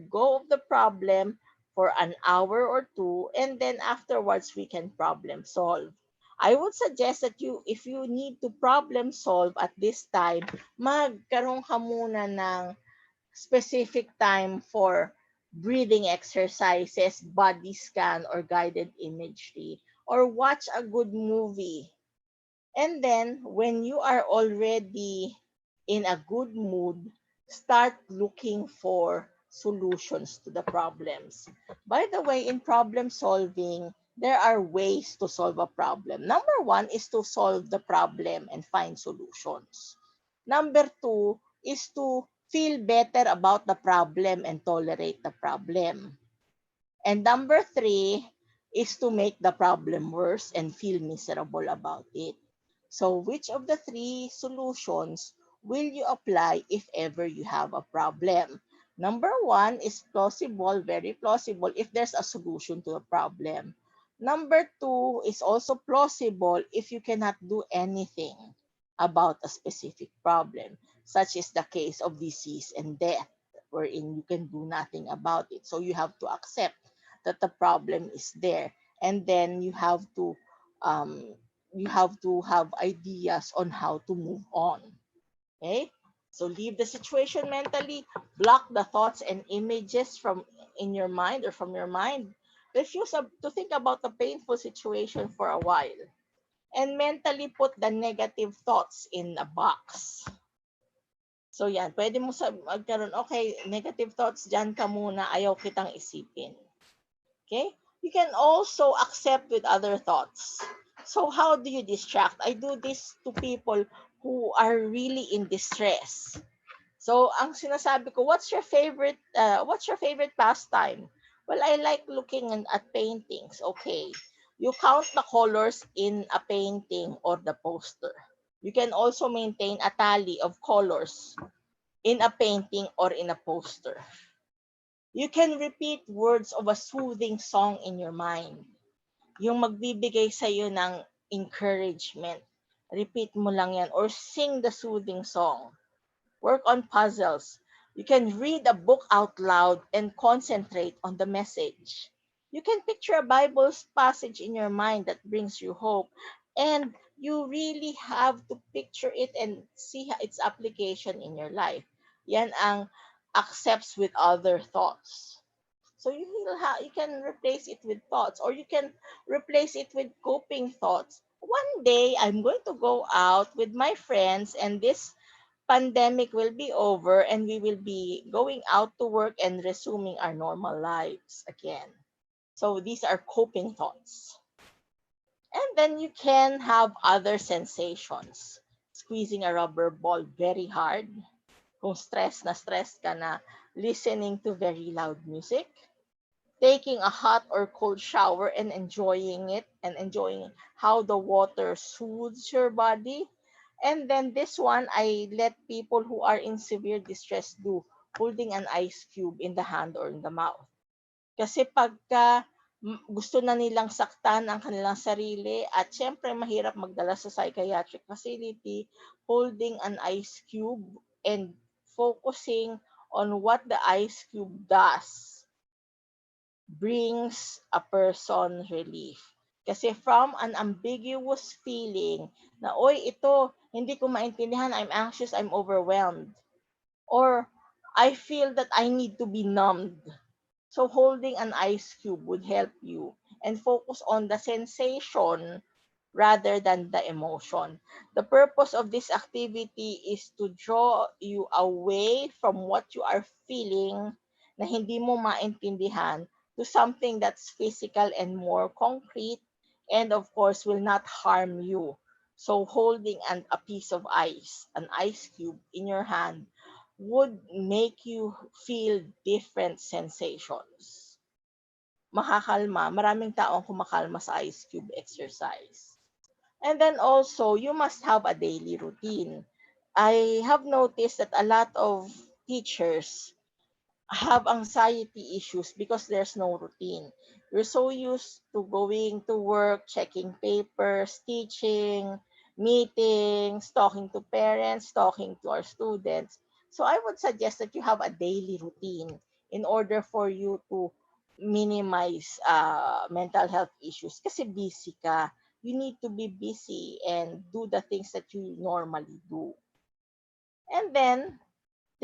go of the problem for an hour or two and then afterwards we can problem solve. I would suggest that if you need to problem solve at this time, magkaroon ka muna ng specific time for breathing exercises, body scan, or guided imagery, or watch a good movie. And then, when you are already in a good mood, start looking for solutions to the problems. By the way, in problem solving, there are ways to solve a problem. Number one is to solve the problem and find solutions. Number two is to feel better about the problem and tolerate the problem. And number three is to make the problem worse and feel miserable about it. So, which of the three solutions will you apply if ever you have a problem? Number one is plausible, very plausible if there's a solution to a problem. Number two is also plausible if you cannot do anything about a specific problem, such is the case of disease and death, wherein you can do nothing about it. So you have to accept that the problem is there, and then um, you have to have ideas on how to move on. Okay, so leave the situation mentally, block the thoughts and images from in your mind or from your mind. Refuse to think about the painful situation for a while, and mentally put the negative thoughts in a box. So yan, pwede mo magkaroon, okay, negative thoughts, dyan ka muna, ayaw kitang isipin. Okay? You can also accept with other thoughts. So how do you distract? I do this to people who are really in distress. So ang sinasabi ko, what's your favorite pastime? Well, I like looking at paintings. Okay. You count the colors in a painting or the poster. You can also maintain a tally of colors in a painting or in a poster. You can repeat words of a soothing song in your mind. Yung magbibigay sa'yo ng encouragement. Repeat mo lang yan or sing the soothing song. Work on puzzles. You can read a book out loud and concentrate on the message. You can picture a Bible passage in your mind that brings you hope. And you really have to picture it and see its application in your life. Yan ang accepts with other thoughts. So you can replace it with thoughts, or you can replace it with coping thoughts. One day I'm going to go out with my friends, and this pandemic will be over, and we will be going out to work and resuming our normal lives again. So these are coping thoughts. And then you can have other sensations. Squeezing a rubber ball very hard. Kung stress ka na, listening to very loud music. Taking a hot or cold shower and enjoying it, and enjoying how the water soothes your body. And then this one, I let people who are in severe distress do, holding an ice cube in the hand or in the mouth. Kasi pagka gusto na nilang saktan ang kanilang sarili, at syempre mahirap magdala sa psychiatric facility, holding an ice cube and focusing on what the ice cube does brings a person relief. Kasi from an ambiguous feeling na, oy, ito, hindi ko maintindihan, I'm anxious, I'm overwhelmed, or I feel that I need to be numbed. So holding an ice cube would help you and focus on the sensation rather than the emotion. The purpose of this activity is to draw you away from what you are feeling na hindi mo maintindihan, to something that's physical and more concrete, and of course will not harm you. So holding a piece of ice, an ice cube in your hand, would make you feel different sensations. Makakalma. Maraming taong kumakalma sa ice cube exercise. And then also, you must have a daily routine. I have noticed that a lot of teachers have anxiety issues because there's no routine. We're so used to going to work, checking papers, teaching, meetings, talking to parents, talking to our students. So I would suggest that you have a daily routine in order for you to minimize mental health issues. Kasi busy ka. You need to be busy and do the things that you normally do. And then,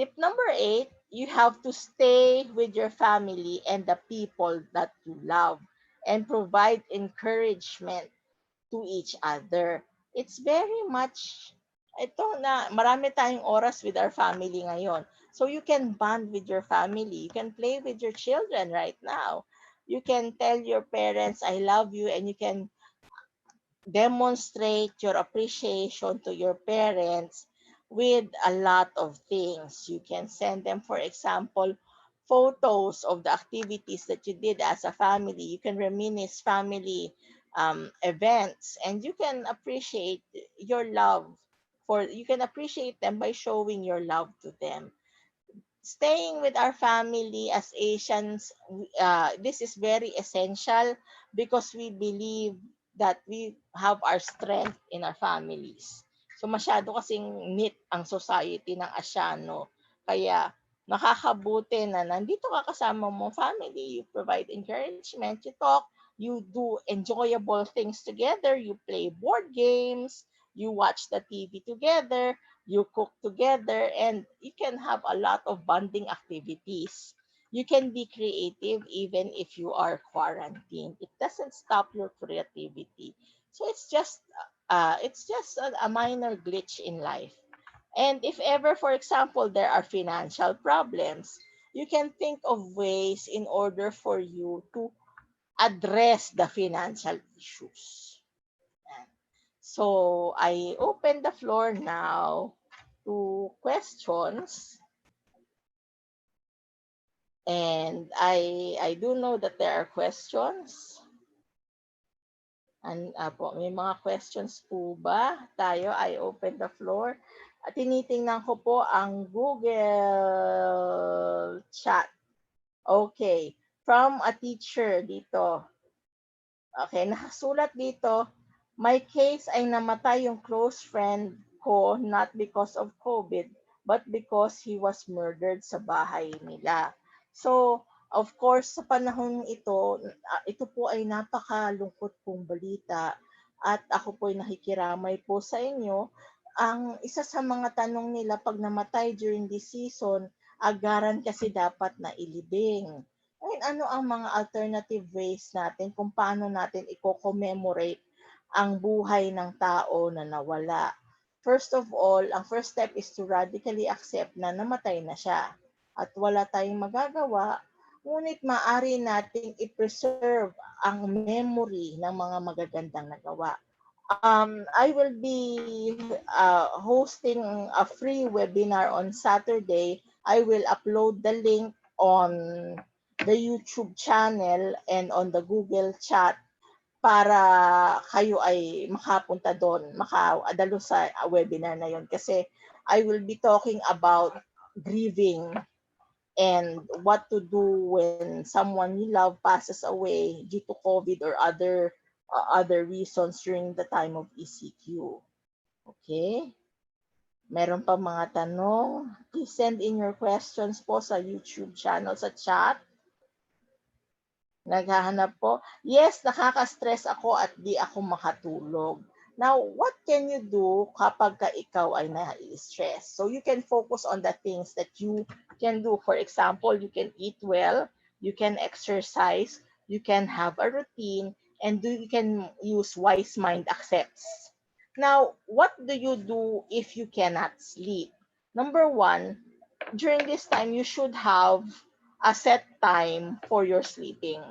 tip number 8, you have to stay with your family and the people that you love, and provide encouragement to each other. It's very much, ito na, marami tayong oras with our family ngayon. So you can bond with your family. You can play with your children right now. You can tell your parents, I love you, and you can demonstrate your appreciation to your parents with a lot of things. You can send them, for example, photos of the activities that you did as a family. You can reminisce family events, and you can appreciate your love you can appreciate them by showing your love to them. Staying with our family as Asians, this is very essential because we believe that we have our strength in our families. So masyado kasing neat ang society ng Asyano. Kaya nakakabuti na nandito ka kasama mo family, you provide encouragement, you talk, you do enjoyable things together, you play board games, you watch the TV together, you cook together, and you can have a lot of bonding activities. You can be creative even if you are quarantined. It doesn't stop your creativity. So it's just a minor glitch in life. And if ever, for example, there are financial problems, you can think of ways in order for you to address the financial issues. So I open the floor now to questions, and I do know that there are questions. And po, may mga questions po ba tayo? I open the floor. At tinitingnan ko po ang Google chat. Okay. From a teacher dito. Okay, nakasulat dito, my case ay namatay yung close friend ko not because of COVID, but because he was murdered sa bahay nila. So, of course, sa panahon ito, ito po ay napakalungkot pong balita, at ako po ay nakikiramay po sa inyo. Ang isa sa mga tanong nila pag namatay during this season, agaran kasi dapat na ilibing. And ano ang mga alternative ways natin kung paano natin i-commemorate ang buhay ng tao na nawala. First of all, ang first step is to radically accept na namatay na siya at wala tayong magagawa, ngunit maaari nating i-preserve ang memory ng mga magagandang nagawa. I will be hosting a free webinar on Saturday. I will upload the link on the YouTube channel and on the Google chat para kayo ay makapunta doon, makadalo sa webinar na yon kasi I will be talking about grieving and what to do when someone you love passes away due to COVID or other reasons during the time of ECQ. Okay? Meron pa mga tanong? Please send in your questions po sa YouTube channel sa chat. Naghahanap po? Yes, nakaka-stress ako at di ako makatulog. Now, what can you do kapag ka ikaw ay na-stress? So you can focus on the things that you can do. For example, you can eat well, you can exercise, you can have a routine, and you can use wise mind accepts. Now, what do you do if you cannot sleep? Number one, during this time, you should have a set time for your sleeping.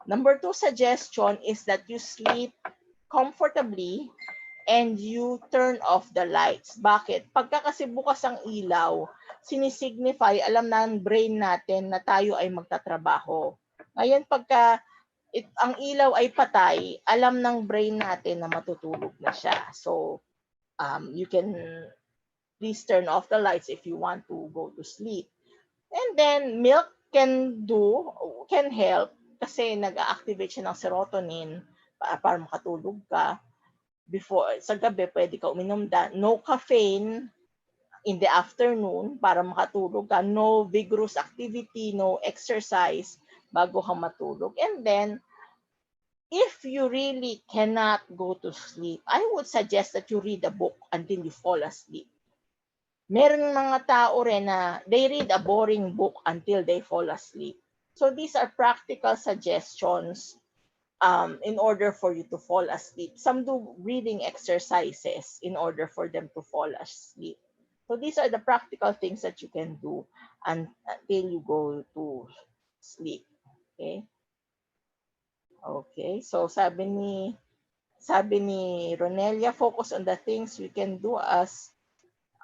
Number two suggestion is that you sleep comfortably and you turn off the lights. Bakit? Pagka kasi bukas ang ilaw, sinisignify, alam na ng brain natin na tayo ay magtatrabaho. Ngayon, pagka ang ilaw ay patay, alam ng brain natin na matutulog na siya. So, you can please turn off the lights if you want to go to sleep. And then milk can help kasi nag-activate siya ng serotonin para makatulog ka. Before sa gabi pwede ka uminom no caffeine in the afternoon para makatulog ka, no vigorous activity, no exercise bago ka matulog. And then if you really cannot go to sleep, I would suggest that you read a book until you fall asleep. Meron mga tao rin na they read a boring book until they fall asleep. So these are practical suggestions in order for you to fall asleep. Some do breathing exercises in order for them to fall asleep. So these are the practical things that you can do until you go to sleep. Okay? Okay. So sabi ni Ronelia, focus on the things we can do as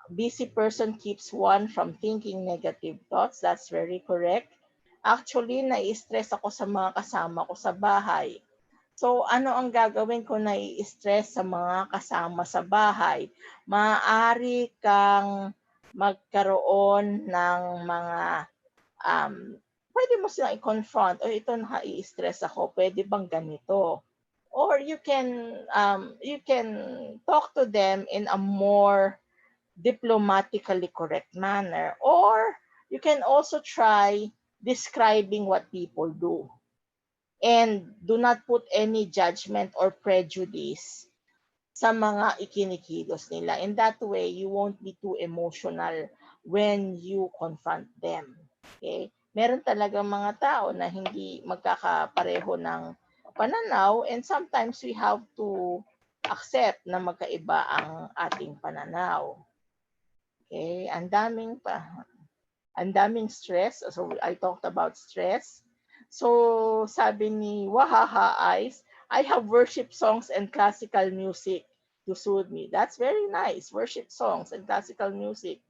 busy person keeps one from thinking negative thoughts. That's very correct. Actually, nai-stress ako sa mga kasama ko sa bahay. So, ano ang gagawin ko nai-stress sa mga kasama sa bahay? Maaari kang magkaroon ng mga pwede mo silang i-confront, o ito nai-stress ako, pwede bang ganito? Or you can talk to them in a more diplomatically correct manner. Or you can also try describing what people do. And do not put any judgment or prejudice sa mga ikinikilos nila. In that way, you won't be too emotional when you confront them. Okay? Meron talagang mga tao na hindi magkakapareho ng pananaw and sometimes we have to accept na magkaiba ang ating pananaw. Okay? Ang daming stress. So I talked about stress. So sabi ni Wahaha Eyes, I have worship songs and classical music to soothe me. That's very nice. Worship songs and classical music.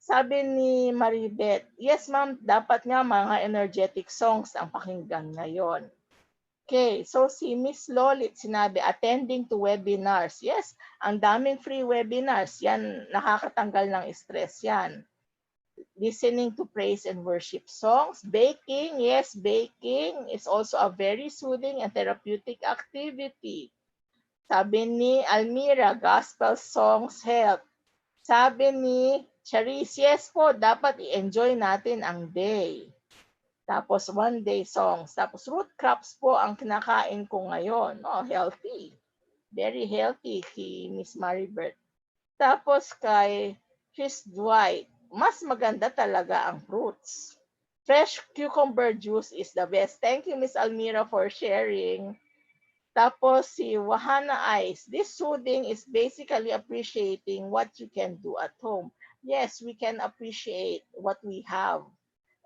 Sabi ni Maribeth, yes ma'am, dapat nga mga energetic songs ang pakinggan ngayon. Okay, so si Miss Lolit sinabi, attending to webinars. Yes, ang daming free webinars. Yan, nakakatanggal ng stress yan. Listening to praise and worship songs. Baking, yes, baking is also a very soothing and therapeutic activity. Sabi ni Almira, gospel songs help. Sabi ni Charisse, yes po, dapat i-enjoy natin ang day. Tapos one day songs. Tapos root crops po ang kinakain ko ngayon. Oh, healthy. Very healthy si Miss Maribert. Tapos kay Chris Dwight, mas maganda talaga ang fruits. Fresh cucumber juice is the best. Thank you, Miss Almira, for sharing. Tapos si Wahana Ice, this soothing is basically appreciating what you can do at home. Yes, we can appreciate what we have.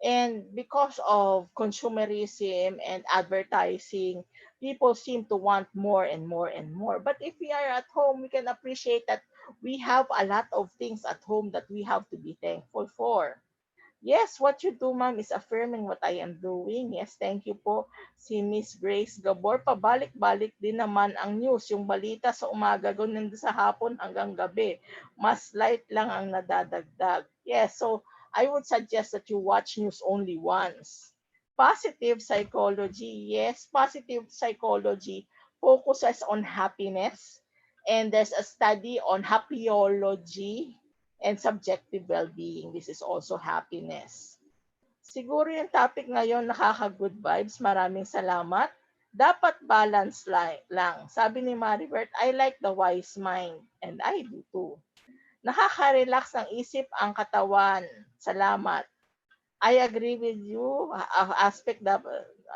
And because of consumerism and advertising, people seem to want more and more and more. But if we are at home, we can appreciate that we have a lot of things at home that we have to be thankful for. Yes, what you do, ma'am, is affirming what I am doing. Yes, thank you po. Si Miss Grace Gabor, pabalik-balik din naman ang news. Yung balita sa umaga, ganun din sa hapon hanggang gabi. Mas light lang ang nadadagdag. Yes, so I would suggest that you watch news only once. Positive psychology. Yes, positive psychology focuses on happiness. And there's a study on happyology and subjective well-being. This is also happiness. Siguro yung topic ngayon, nakaka-good vibes. Maraming salamat. Dapat balance lang. Sabi ni Maribert, I like the wise mind. And I do too. Nakaka-relax ng isip ang katawan. Salamat. I agree with you. Aspect that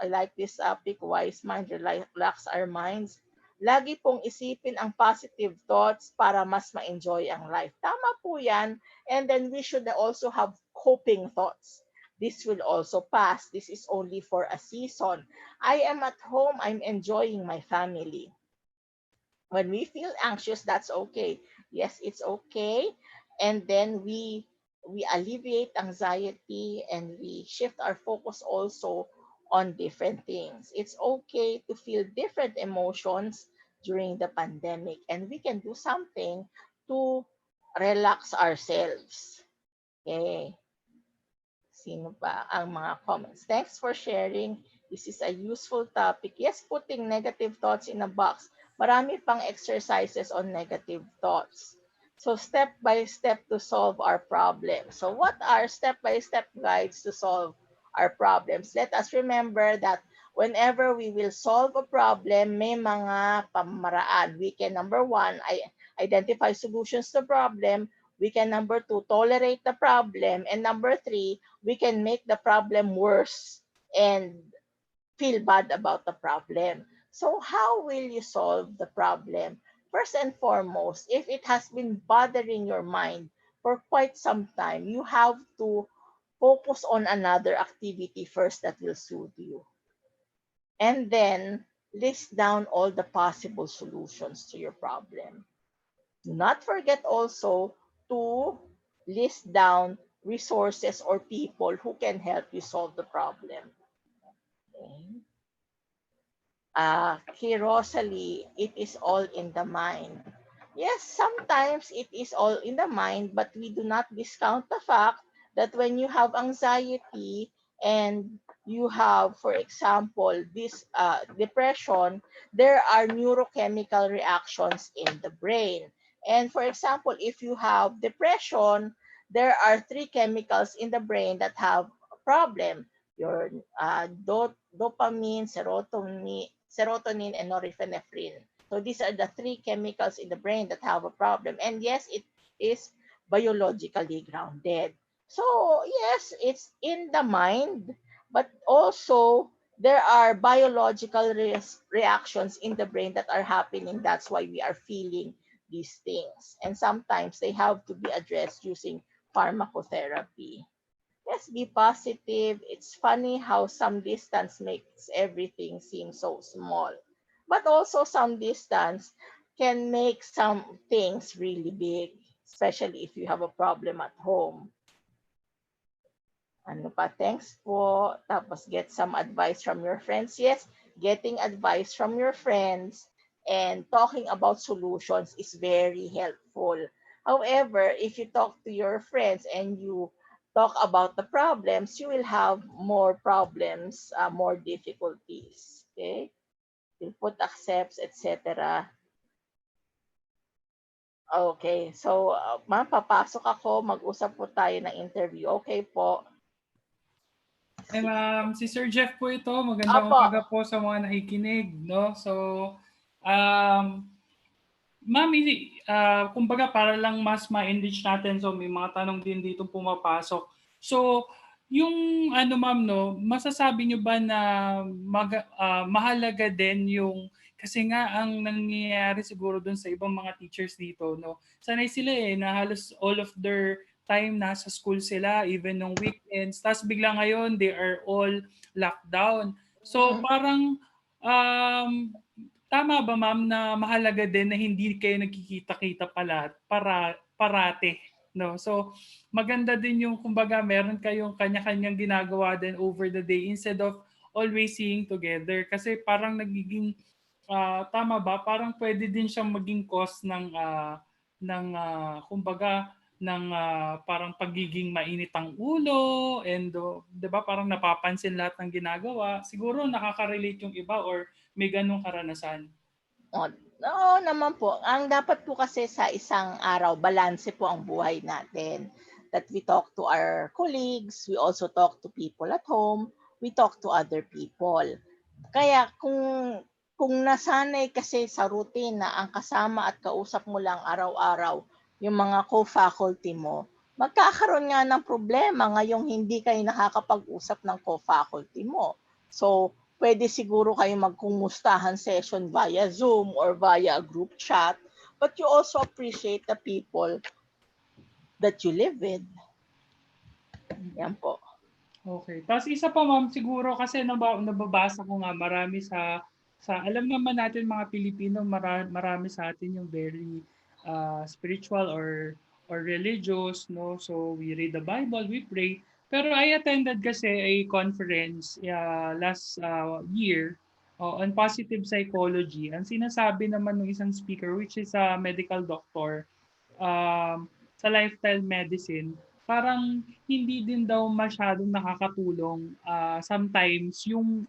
I like this topic, wise mind, relax our minds. Lagi pong isipin ang positive thoughts para mas ma-enjoy ang life. Tama po yan. And then we should also have coping thoughts. This will also pass. This is only for a season. I am at home. I'm enjoying my family. When we feel anxious, that's okay. Yes, it's okay. And then we alleviate anxiety and we shift our focus also on different things. It's okay to feel different emotions during the pandemic, and we can do something to relax ourselves. Okay. Sino pa ang mga comments? Thanks for sharing. This is a useful topic. Yes, putting negative thoughts in a box. Marami pang exercises on negative thoughts. So step by step to solve our problem. So what are step by step guides to solve our problems? Let us remember that whenever we will solve a problem, may mga pamaraan. We can, number one, identify solutions to problem. We can, number two, tolerate the problem. And number three, we can make the problem worse and feel bad about the problem. So, how will you solve the problem? First and foremost, if it has been bothering your mind for quite some time, you have to focus on another activity first that will soothe you. And then list down all the possible solutions to your problem. Do not forget also to list down resources or people who can help you solve the problem. Okay. Kay Rosalie, it is all in the mind. Yes, sometimes it is all in the mind, but we do not discount the fact that when you have anxiety and you have, for example, this depression, there are neurochemical reactions in the brain. And for example, if you have depression, there are three chemicals in the brain that have a problem: your dopamine, serotonin, and norepinephrine. So these are the three chemicals in the brain that have a problem. And yes, it is biologically grounded. So yes, it's in the mind, but also there are biological reactions in the brain that are happening. That's why we are feeling these things. And sometimes they have to be addressed using pharmacotherapy. Yes, be positive. It's funny how some distance makes everything seem so small. But also some distance can make some things really big, especially if you have a problem at home. Ano pa? Thanks po. Tapos get some advice from your friends. Yes, getting advice from your friends and talking about solutions is very helpful. However, if you talk to your friends and you talk about the problems, you will have more problems, more difficulties. Okay? You'll put accepts, etc. Okay, so ma'am, papasok ako. Mag-usap po tayo ng interview. Okay po. Hi Sige po. ma'am, si Sir Jeff po ito. Magandang Opo. umaga po sa mga nakikinig, no? So, um, ma'am, kumbaga para lang mas ma-enrich natin, so may mga tanong din dito pumapasok. So, yung ano ma'am 'no, masasabi niyo ba na mahalaga din yung kasi nga ang nangyayari siguro dun sa ibang mga teachers dito 'no, sanay sila, na halos all of their time nasa school sila even nung weekends ta's bigla ngayon they are all locked down. So Mm. parang, um, tama ba ma'am na mahalaga din na hindi kayo nagkikita-kita parate 'no? So maganda din yung kumbaga meron kayong kanya-kanyang ginagawa din over the day instead of always seeing together. Kasi parang nagiging, tama ba? Parang pwede din siyang maging cause ng kumbaga ng parang pagiging mainit ang ulo and 'di ba parang napapansin lahat ng ginagawa. Siguro nakaka-relate yung iba or may ganong karanasan. O oo naman po. Ang dapat po kasi sa isang araw, balanse po ang buhay natin. That we talk to our colleagues, we also talk to people at home, we talk to other people. Kaya kung nasanay kasi sa routine na ang kasama at kausap mo lang araw-araw yung mga co-faculty mo, magkakaroon nga ng problema ngayong hindi kayo nakakapag-usap ng co-faculty mo. So, pwede siguro kayo magkumustahan session via Zoom or via group chat, but you also appreciate the people that you live with. Yan po. Okay. Tapos isa pa ma'am, siguro kasi nababasa ko nga marami sa alam naman natin mga Pilipino, marami sa atin yung very spiritual or religious, no? So we read the Bible, we pray. Pero I attended kasi a conference last year on positive psychology. Ang sinasabi naman ng isang speaker, which is a medical doctor, sa lifestyle medicine, parang hindi din daw masyadong nakakatulong sometimes yung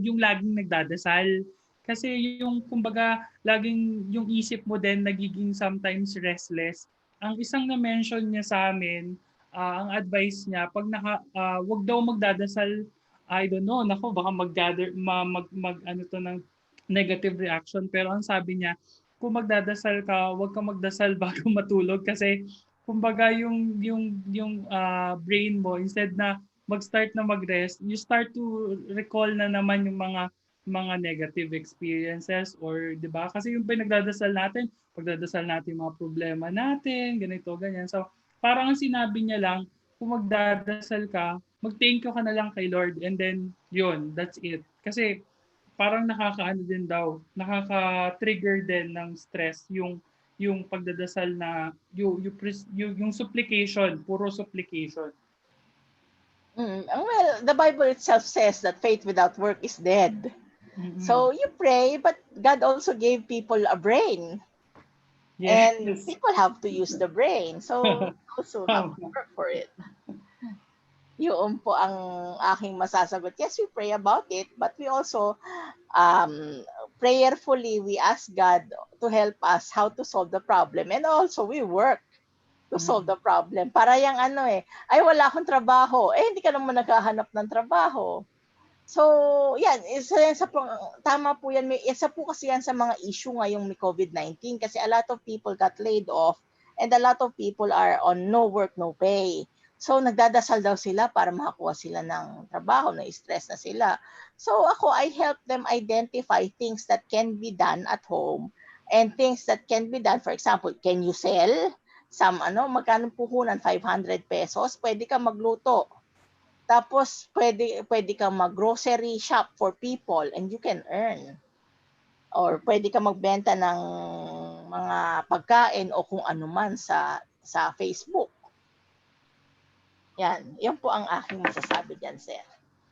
laging nagdadasal. Kasi yung kumbaga laging yung isip mo din nagiging sometimes restless. Ang isang na mention niya sa amin, ang advice niya pag wag daw magdadasal. I don't know, nako baka mag-gather mag ano to ng negative reaction, pero ang sabi niya kung magdadasal ka, huwag kang magdasal bago matulog kasi kumbaga yung brain mo instead na mag-start na mag-rest, you start to recall na naman yung mga negative experiences or 'di ba? Kasi yung pinagdadasal natin, pagdadasal natin yung mga problema natin, ganito, ganyan. So, parang ang sinabi niya lang, kung magdadasal ka, mag-thank you ka na lang kay Lord and then yun, that's it. Kasi parang nakakaano din daw, nakaka-trigger din ng stress yung pagdadasal na yung supplication, puro supplication. Well, the Bible itself says that faith without work is dead. Mm-mm. So you pray, but God also gave people a brain, and Yes. people have to use the brain. So also have to Tama. work for it. Yun po ang aking masasagot. Yes, we pray about it, but we also prayerfully we ask God to help us how to solve the problem, and also we work to solve Mm-mm. the problem. Para yung ano ay wala akong trabaho. Hindi ka naman naghahanap ng trabaho. So, yan, isa yan sa tama po yan. Isa po kasi yan sa mga issue ngayong may COVID-19 kasi a lot of people got laid off and a lot of people are on no work, no pay. So, nagdadasal daw sila para makakuha sila ng trabaho, na-stress na sila. So, ako, I help them identify things that can be done at home and things that can be done. For example, can you sell? Magkano puhunan? 500 pesos. Pwede ka magluto. Tapos pwede kang mag-grocery shop for people and you can earn. Or pwede kang magbenta ng mga pagkain o kung ano man sa Facebook. Yan po ang aking masasabi diyan, sir.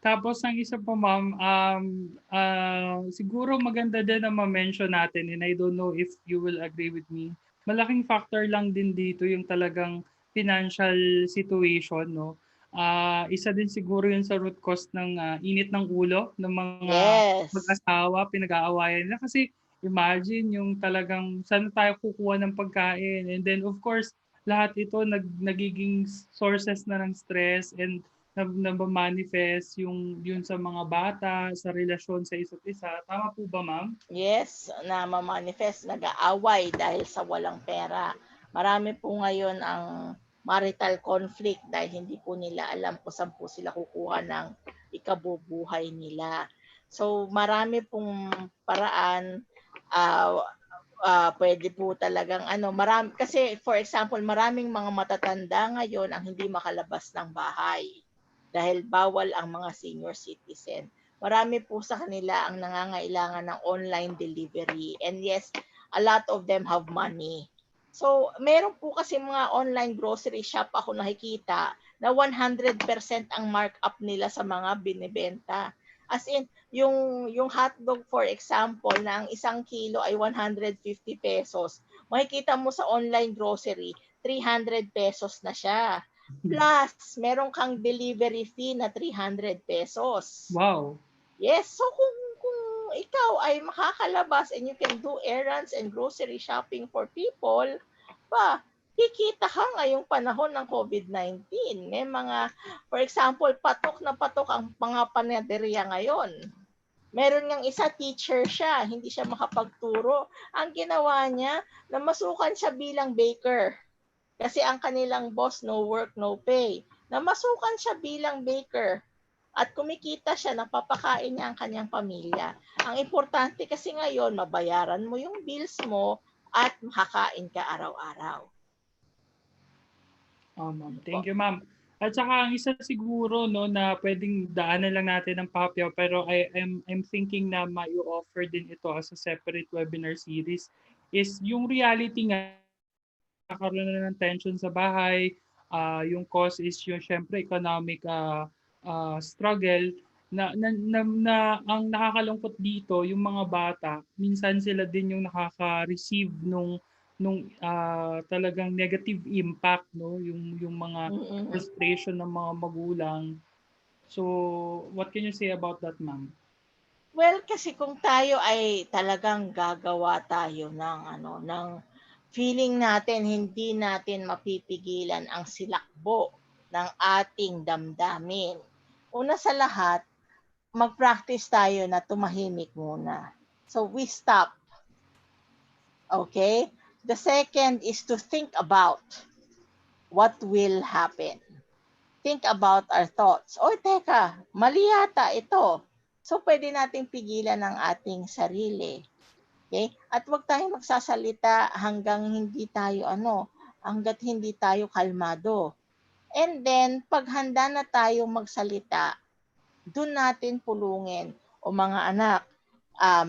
Tapos ang isa pa ma'am, siguro maganda din na ma-mention natin and I don't know if you will agree with me. Malaking factor lang din dito yung talagang financial situation, no? Isa din siguro yun sa root cause ng init ng ulo ng mga Yes. mag-asawa, pinag-aawayan nila. Kasi imagine yung talagang saan tayo kukuha ng pagkain. And then of course, lahat ito nagiging sources na ng stress and manifest yun sa mga bata, sa relasyon sa isa't isa. Tama po ba, ma'am? Yes, na ma-manifest, nag-aaway dahil sa walang pera. Marami po ngayon ang marital conflict dahil hindi po nila alam kung saan po sila kukuha ng ikabubuhay nila. So marami pong paraan, ah, puwede po talagang kasi for example, maraming mga matatanda ngayon ang hindi makalabas ng bahay dahil bawal ang mga senior citizen. Marami po sa kanila ang nangangailangan ng online delivery, and yes, a lot of them have money. So, meron po kasi mga online grocery shop ako nakikita na 100% ang markup nila sa mga binebenta. As in, yung hotdog for example na ang isang kilo ay 150 pesos, makikita mo sa online grocery, 300 pesos na siya. Plus, meron kang delivery fee na 300 pesos. Wow. Yes, so kung ikaw ay makakalabas and you can do errands and grocery shopping for people, kikita ka ngayong panahon ng COVID-19. May mga, for example, patok na patok ang mga panaderya ngayon. Meron ngang isa, teacher siya, hindi siya makapagturo. Ang ginawa niya, namasukan siya bilang baker. Kasi ang kanilang boss, no work, no pay. Namasukan siya bilang baker. At kumikita siya, napapakain niya ang kanyang pamilya. Ang importante kasi ngayon, mabayaran mo yung bills mo at makakain ka araw-araw. Ma'am. Ano po? Thank you, ma'am. At saka ang isa siguro no na pwedeng daanan lang natin ng papyaw pero I'm thinking na mai-offer din ito as a separate webinar series is yung reality nga nagkakaroon na ng tension sa bahay. Yung cause is yung syempre economic struggle na ang nakakalungkot dito yung mga bata minsan sila din yung nakaka-receive nung talagang negative impact no yung mga Mm-mm. frustration ng mga magulang. So what can you say about that, ma'am? Well, kasi kung tayo ay talagang gagawa tayo ng ng feeling natin hindi natin mapipigilan ang silakbo ng ating damdamin. Una sa lahat, mag-practice tayo na tumahimik muna. So we stop, okay? The second is to think about what will happen. Think about our thoughts. O teka, mali yata ito. So pwede nating pigilan ang ating sarili. Okay? At wag tayong magsasalita hangga't hindi tayo kalmado. And then, pag handa na tayong magsalita, dun natin pulungin, o mga anak,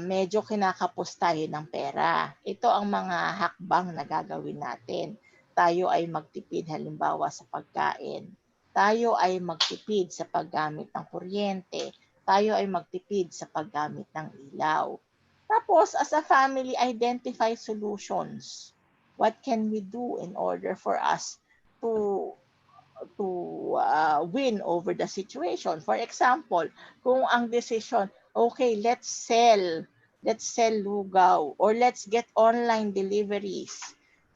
medyo kinakapos tayo ng pera. Ito ang mga hakbang na gagawin natin. Tayo ay magtipid halimbawa sa pagkain. Tayo ay magtipid sa paggamit ng kuryente. Tayo ay magtipid sa paggamit ng ilaw. Tapos, as a family, identify solutions. What can we do in order for us to win over the situation? For example, kung ang decision, okay, let's sell lugaw, or let's get online deliveries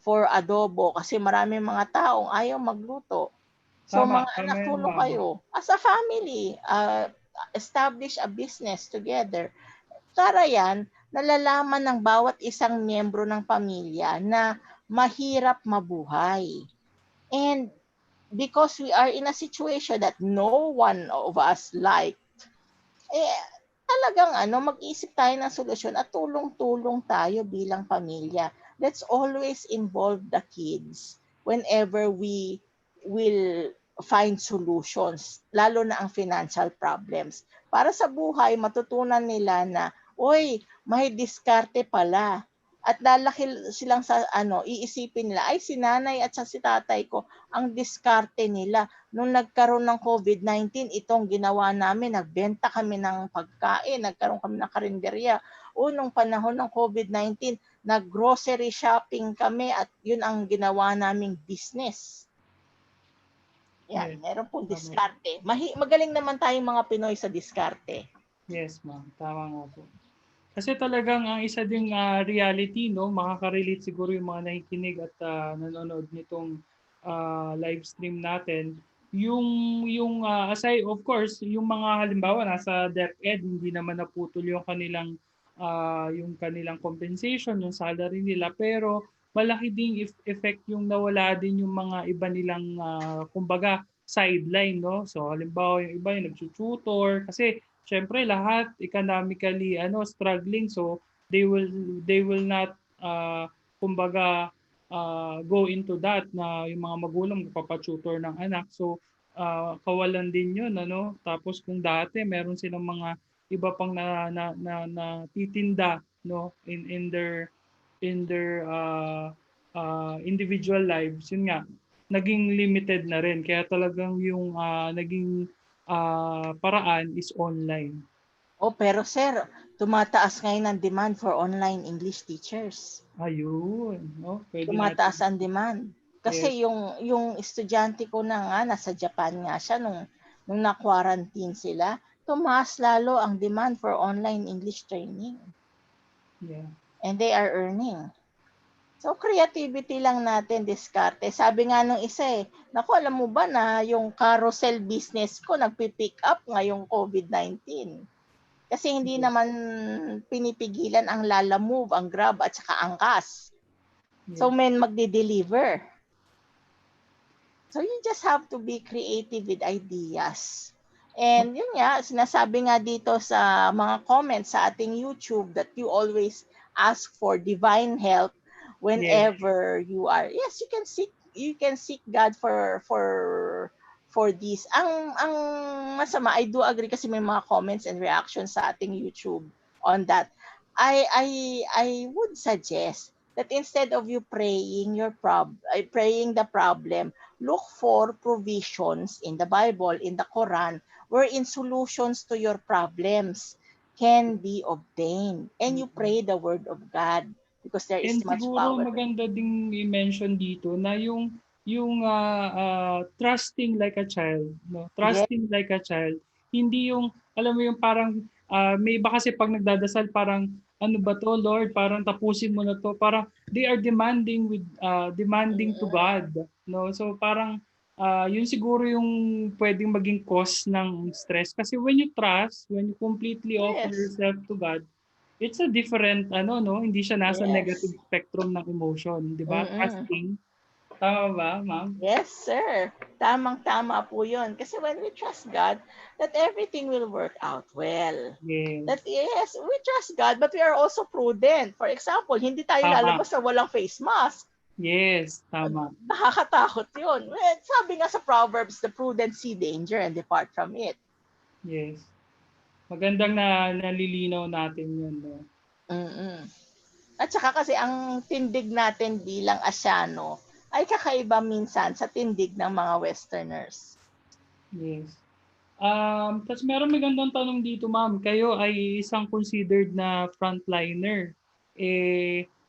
for adobo kasi maraming mga taong ayaw magluto. So Tama, mga tama anak, yan, tulong ma'am. kayo. As a family, establish a business together. Para yan, nalalaman ng bawat isang miyembro ng pamilya na mahirap mabuhay. And because we are in a situation that no one of us like, eh, talagang mag-isip tayo ng solusyon at tulong-tulong tayo bilang pamilya. Let's always involve the kids whenever we will find solutions, lalo na ang financial problems. Para sa buhay, matutunan nila na, oy, may diskarte pala. At lalaki silang iisipin nila, ay si nanay at si tatay ko, ang diskarte nila nung nagkaroon ng COVID-19, itong ginawa namin, nagbenta kami ng pagkain, nagkaroon kami ng karinderya. O nung panahon ng COVID-19, nag-grocery shopping kami at yun ang ginawa naming business. Yan, Yes. meron pong Tama. diskarte. Magaling naman tayong mga Pinoy sa diskarte. Yes, ma'am. Tama nga po. Kasi talagang ang isa ding reality, no, makaka-relate siguro yung mga nakikinig at nanonood nitong live stream natin. Yung aside, of course, yung mga halimbawa nasa DepEd, hindi naman naputol yung kanilang compensation, yung salary nila, pero malaki ding effect yung nawala din yung mga iba nilang kumbaga sideline, no? So halimbawa yung iba yung nagtututor kasi syempre lahat economically struggling, so they will not kumbaga go into that na yung mga magulang magpapatutor ng anak. So kawalan din yun, ano? Tapos kung dati meron silang mga iba pang na titinda, no, in their individual lives, yun nga, naging limited na rin. Kaya talagang yung naging paraan is online. Oh, pero sir, tumataas ngayon ang demand for online English teachers. Ayun, no? Pwede natin. Tumataas ang demand. Kasi Yes, yung estudyante ko na nga, nasa Japan nga siya nung na-quarantine sila, tumaas lalo ang demand for online English training. yeah. And they are earning. So, creativity lang natin, diskarte. Sabi nga nung isa naku, alam mo ba na yung carousel business ko nagpi-pick up ngayong COVID-19? Kasi hindi Yes, naman pinipigilan ang Lala Move, ang Grab at saka Angkas. So, yes. men magde-deliver. So you just have to be creative with ideas. Ma- And yun nga, sinasabi nga dito sa mga comments sa ating YouTube that you always ask for divine help Yes, whenever you are. Yes, you can seek God for this. Ang masama, I do agree kasi may mga comments and reactions sa ating YouTube on that. I would suggest that instead of you praying the problem, look for provisions in the Bible, in the Quran, wherein solutions to your problems can be obtained. And you pray the word of God because there is and much siguro power. maganda ding i-mention dito na yung trusting like a child, no? Yes, Trusting like a child. Hindi yung alam mo yung parang may iba kasi pag nagdadasal parang ano ba to Lord, parang tapusin mo na to. Parang they are demanding to mm, God, no? So parang yun siguro yung pwedeng maging cause ng stress kasi when you completely offer yes, yourself to God, it's a different no, hindi siya nasa yes. negative spectrum ng emotion, 'di ba? Mm. Trusting, tama ba, ma'am? Yes, sir. Tamang-tama po yun. Kasi when we trust God, that everything will work out well. Yes, That yes, we trust God, but we are also prudent. For example, hindi tayo tama. lalabas na walang face mask. Yes, tama. Nakakatakot yun. Well, sabi nga sa Proverbs, the prudent see danger and depart from it. Yes. Magandang nalilinaw natin 'yun, 'no? Mm-mm. At saka kasi ang tindig natin bilang Asyano ay kakaiba minsan sa tindig ng mga Westerners. Yes. Tas meron magandang tanong dito, ma'am. Kayo ay isang considered na frontliner.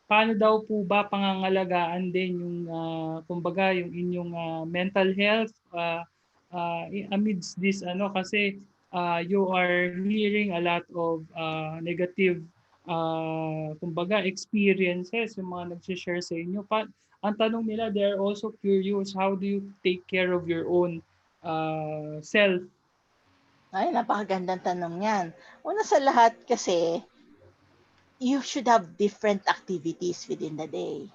Paano daw po ba pangangalagaan din yung kumbaga yung inyong mental health amidst this kasi you are hearing a lot of negative kumbaga experiences yung mga nagsi-share sa inyo. Ang tanong nila, they're also curious, how do you take care of your own self. Ay, napakagandang tanong yan. Una sa lahat kasi, you should have different activities within the day.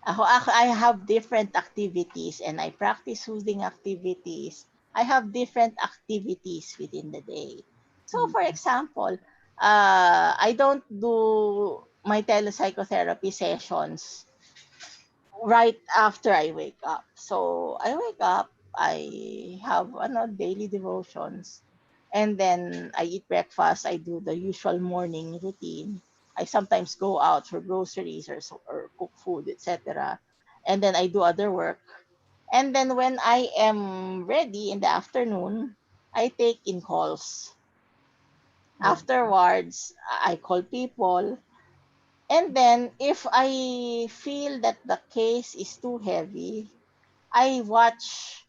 Ako, I have different activities and I practice soothing activities. I have different activities within the day. So, for example, I don't do my telepsychotherapy sessions right after I wake up. So I wake up, I have daily devotions, and then I eat breakfast. I do the usual morning routine. I sometimes go out for groceries or cook food, etc. And then I do other work. And then when I am ready in the afternoon, I take in calls. Oh, Afterwards, I call people. And then if I feel that the case is too heavy, I watch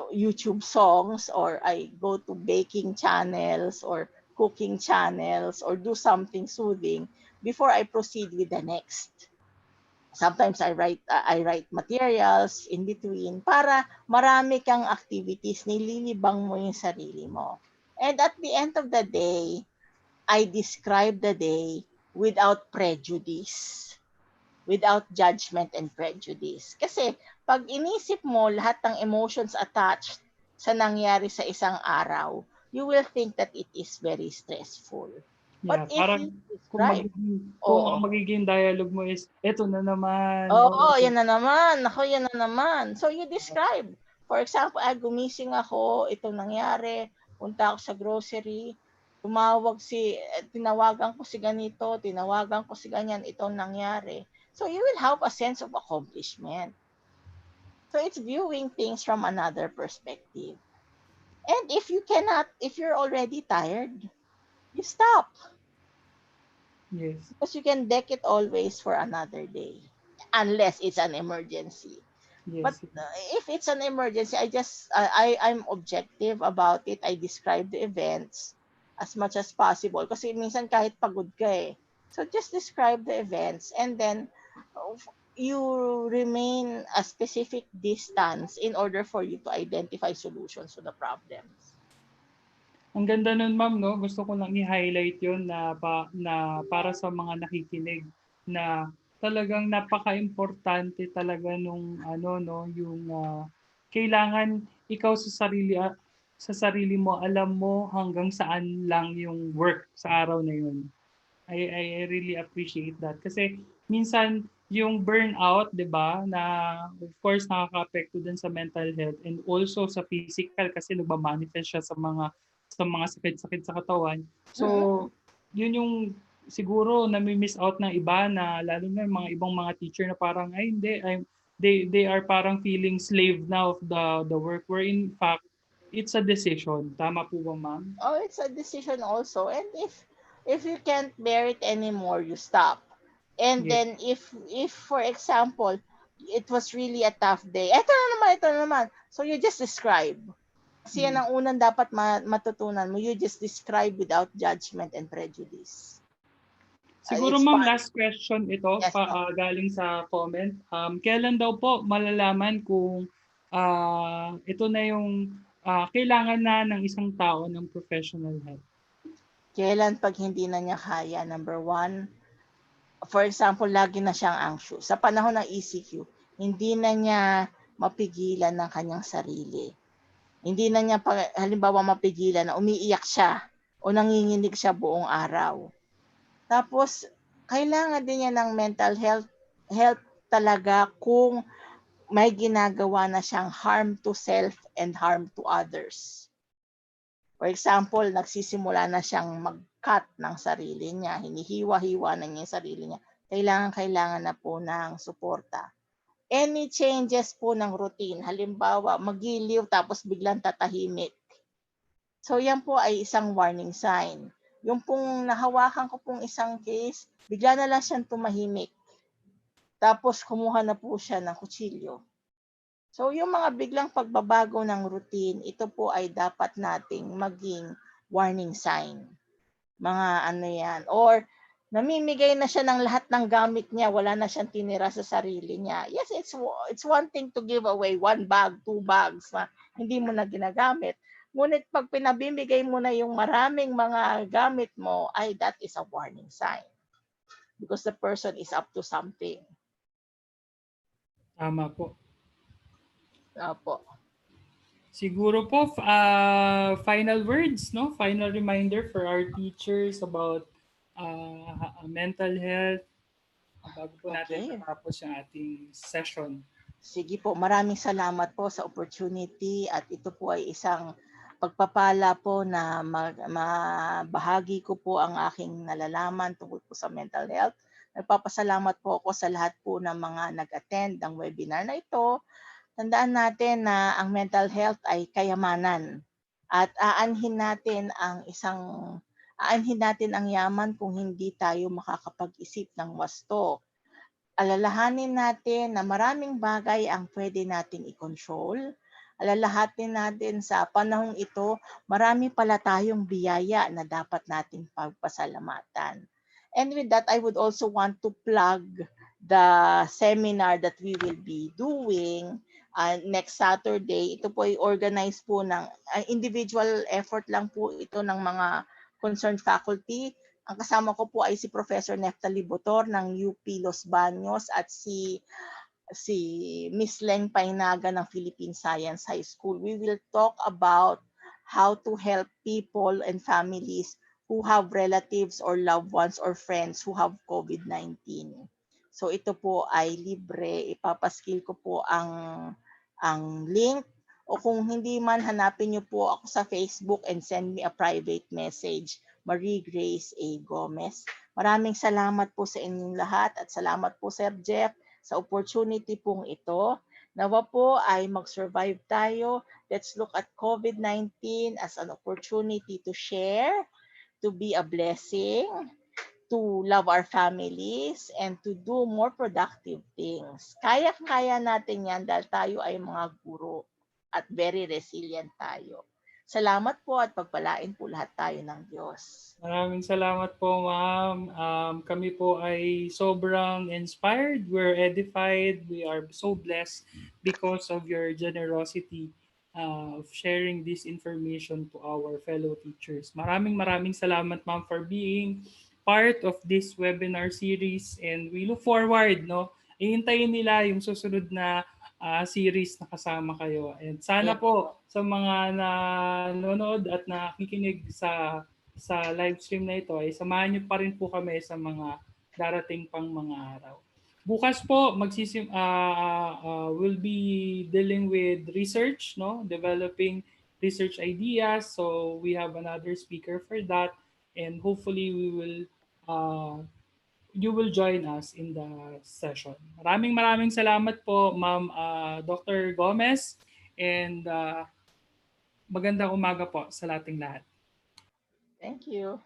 YouTube songs, or I go to baking channels or cooking channels or do something soothing before I proceed with the next. Sometimes I write materials in between para marami kang activities, nililibang mo yung sarili mo. And at the end of the day, I describe the day without prejudice. without judgment and prejudice. Kasi pag inisip mo lahat ng emotions attached sa nangyari sa isang araw, you will think that it is very stressful. But Yeah, if you parang describe, kung ang oo, magiging dialogue mo is, "Eto na naman." oo, Oh, yan na naman, naku, yan na naman. So you describe. For example, gumising ako, itong nangyari, punta ako sa grocery, tinawagan ko si ganito, tinawagan ko si ganyan, itong nangyari. So you will have a sense of accomplishment. So it's viewing things from another perspective. And if you're already tired, you stop yes, because you can deck it always for another day, unless it's an emergency. But yes, if it's an emergency, I'm objective about it. I describe the events as much as possible. Kasi minsan kahit pagod ka eh. So just describe the events and then you remain a specific distance in order for you to identify solutions to the problems. Ang ganda nun ma'am 'no, gusto ko lang i-highlight yun na para sa mga nakikinig na talagang napakaimportante talaga nung ano 'no, yung, kailangan ikaw sa sarili mo alam mo hanggang saan lang yung work sa araw na yun. I really appreciate that. Kasi minsan yung burnout, 'di ba, na of course nakakaapekto din sa mental health and also sa physical kasi nagma-manifest siya sa mga sakit-sakit sa katawan. So, Mm-mm. yun yung siguro nami-miss out ng iba na lalo na yung mga ibang mga teacher na parang ay hindi they are parang feeling slave now of the work where in fact it's a decision. Tama po ba, ma'am? Oh, it's a decision also. And if you can't bear it anymore, you stop. And Yes. then if for example, it was really a tough day. Ito na naman. So you just describe. Kasi yan Mm. ang unang dapat matutunan mo. You just describe without judgment and prejudice. Siguro It's ma'am, fun. last question ito Yes, no. galing sa comment. Kailan daw po malalaman kung ito na yung kailangan na ng isang tao ng professional help? Kailan pag hindi na niya kaya, number one, for example, lagi na siyang anxious. Sa panahon ng ECQ, hindi na niya mapigilan ng kanyang sarili. Hindi na niya, halimbawa, mapigilan na umiiyak siya o nanginginig siya buong araw. Tapos, kailangan din niya ng mental health talaga kung may ginagawa na siyang harm to self and harm to others. For example, nagsisimula na siyang mag-cut ng sarili niya, hinihiwa-hiwa na niya yung sarili niya. Kailangan na po ng suporta. Any changes po ng routine, halimbawa, magiliw tapos biglang tatahimik. So yan po ay isang warning sign. Yung pong nahawakan ko pong isang case, bigla na lang siyang tumahimik. Tapos kumuha na po siya ng kutsilyo. So yung mga biglang pagbabago ng routine, ito po ay dapat nating maging warning sign. Mga ano yan. Or namimigay na siya ng lahat ng gamit niya, wala na siyang tinira sa sarili niya. Yes, it's one thing to give away one bag, two bags na hindi mo na ginagamit. Ngunit pag pinabibigay mo na yung maraming mga gamit mo, ay that is a warning sign because the person is up to something. Tama po. Opo. Siguro po, final words, no? Final reminder for our teachers about mental health bago po natin Okay. matapos yung ating session. Sige po, maraming salamat po sa opportunity at ito po ay isang pagpapala po na mabahagi ko po ang aking nalalaman tungkol po sa mental health. Nagpapasalamat po ako sa lahat po ng mga nag-attend ng webinar na ito. Tandaan natin na ang mental health ay kayamanan at aanhin natin ang yaman kung hindi tayo makakapag-isip ng wasto. Alalahanin natin na maraming bagay ang pwede nating i-control. Alalahanin natin sa panahong ito, marami pala tayong biyaya na dapat nating pagpasalamatan. And with that, I would also want to plug the seminar that we will be doing next Saturday. Ito po ay organized po ng individual effort lang po ito ng mga concerned faculty. Ang kasama ko po ay si Professor Neftali Botor ng UP Los Baños at si Miss Leng Painaga ng Philippine Science High School. We will talk about how to help people and families who have relatives or loved ones or friends who have COVID-19. So ito po ay libre. Ipapaskil ko po ang link, o kung hindi man, hanapin niyo po ako sa Facebook and send me a private message. Marie Grace A. Gomez. Maraming salamat po sa inyong lahat at salamat po Sir Jeff sa opportunity pong ito. Nawa po ay mag-survive tayo. Let's look at COVID-19 as an opportunity to share, to be a blessing, to love our families, and to do more productive things. Kaya-kaya natin yan dahil tayo ay mga guro at very resilient tayo. Salamat po at pagpalain po lahat tayo ng Diyos. Maraming salamat po, ma'am. Kami po ay sobrang inspired. We're edified. We are so blessed because of your generosity of sharing this information to our fellow teachers. Maraming salamat, ma'am, for being part of this webinar series, and we look forward, no? Ihintayin nila yung susunod na series na kasama kayo. And sana Yes po po. sa mga nanonood at nakikinig sa live stream na ito ay samahan niyo pa rin po kami sa mga darating pang mga araw. Bukas po we'll be dealing with research, no? Developing research ideas. So we have another speaker for that, and hopefully uh, you will join us in the session. Maraming salamat po, Ma'am Dr. Gomez, and magandang umaga po sa lating lahat. Thank you.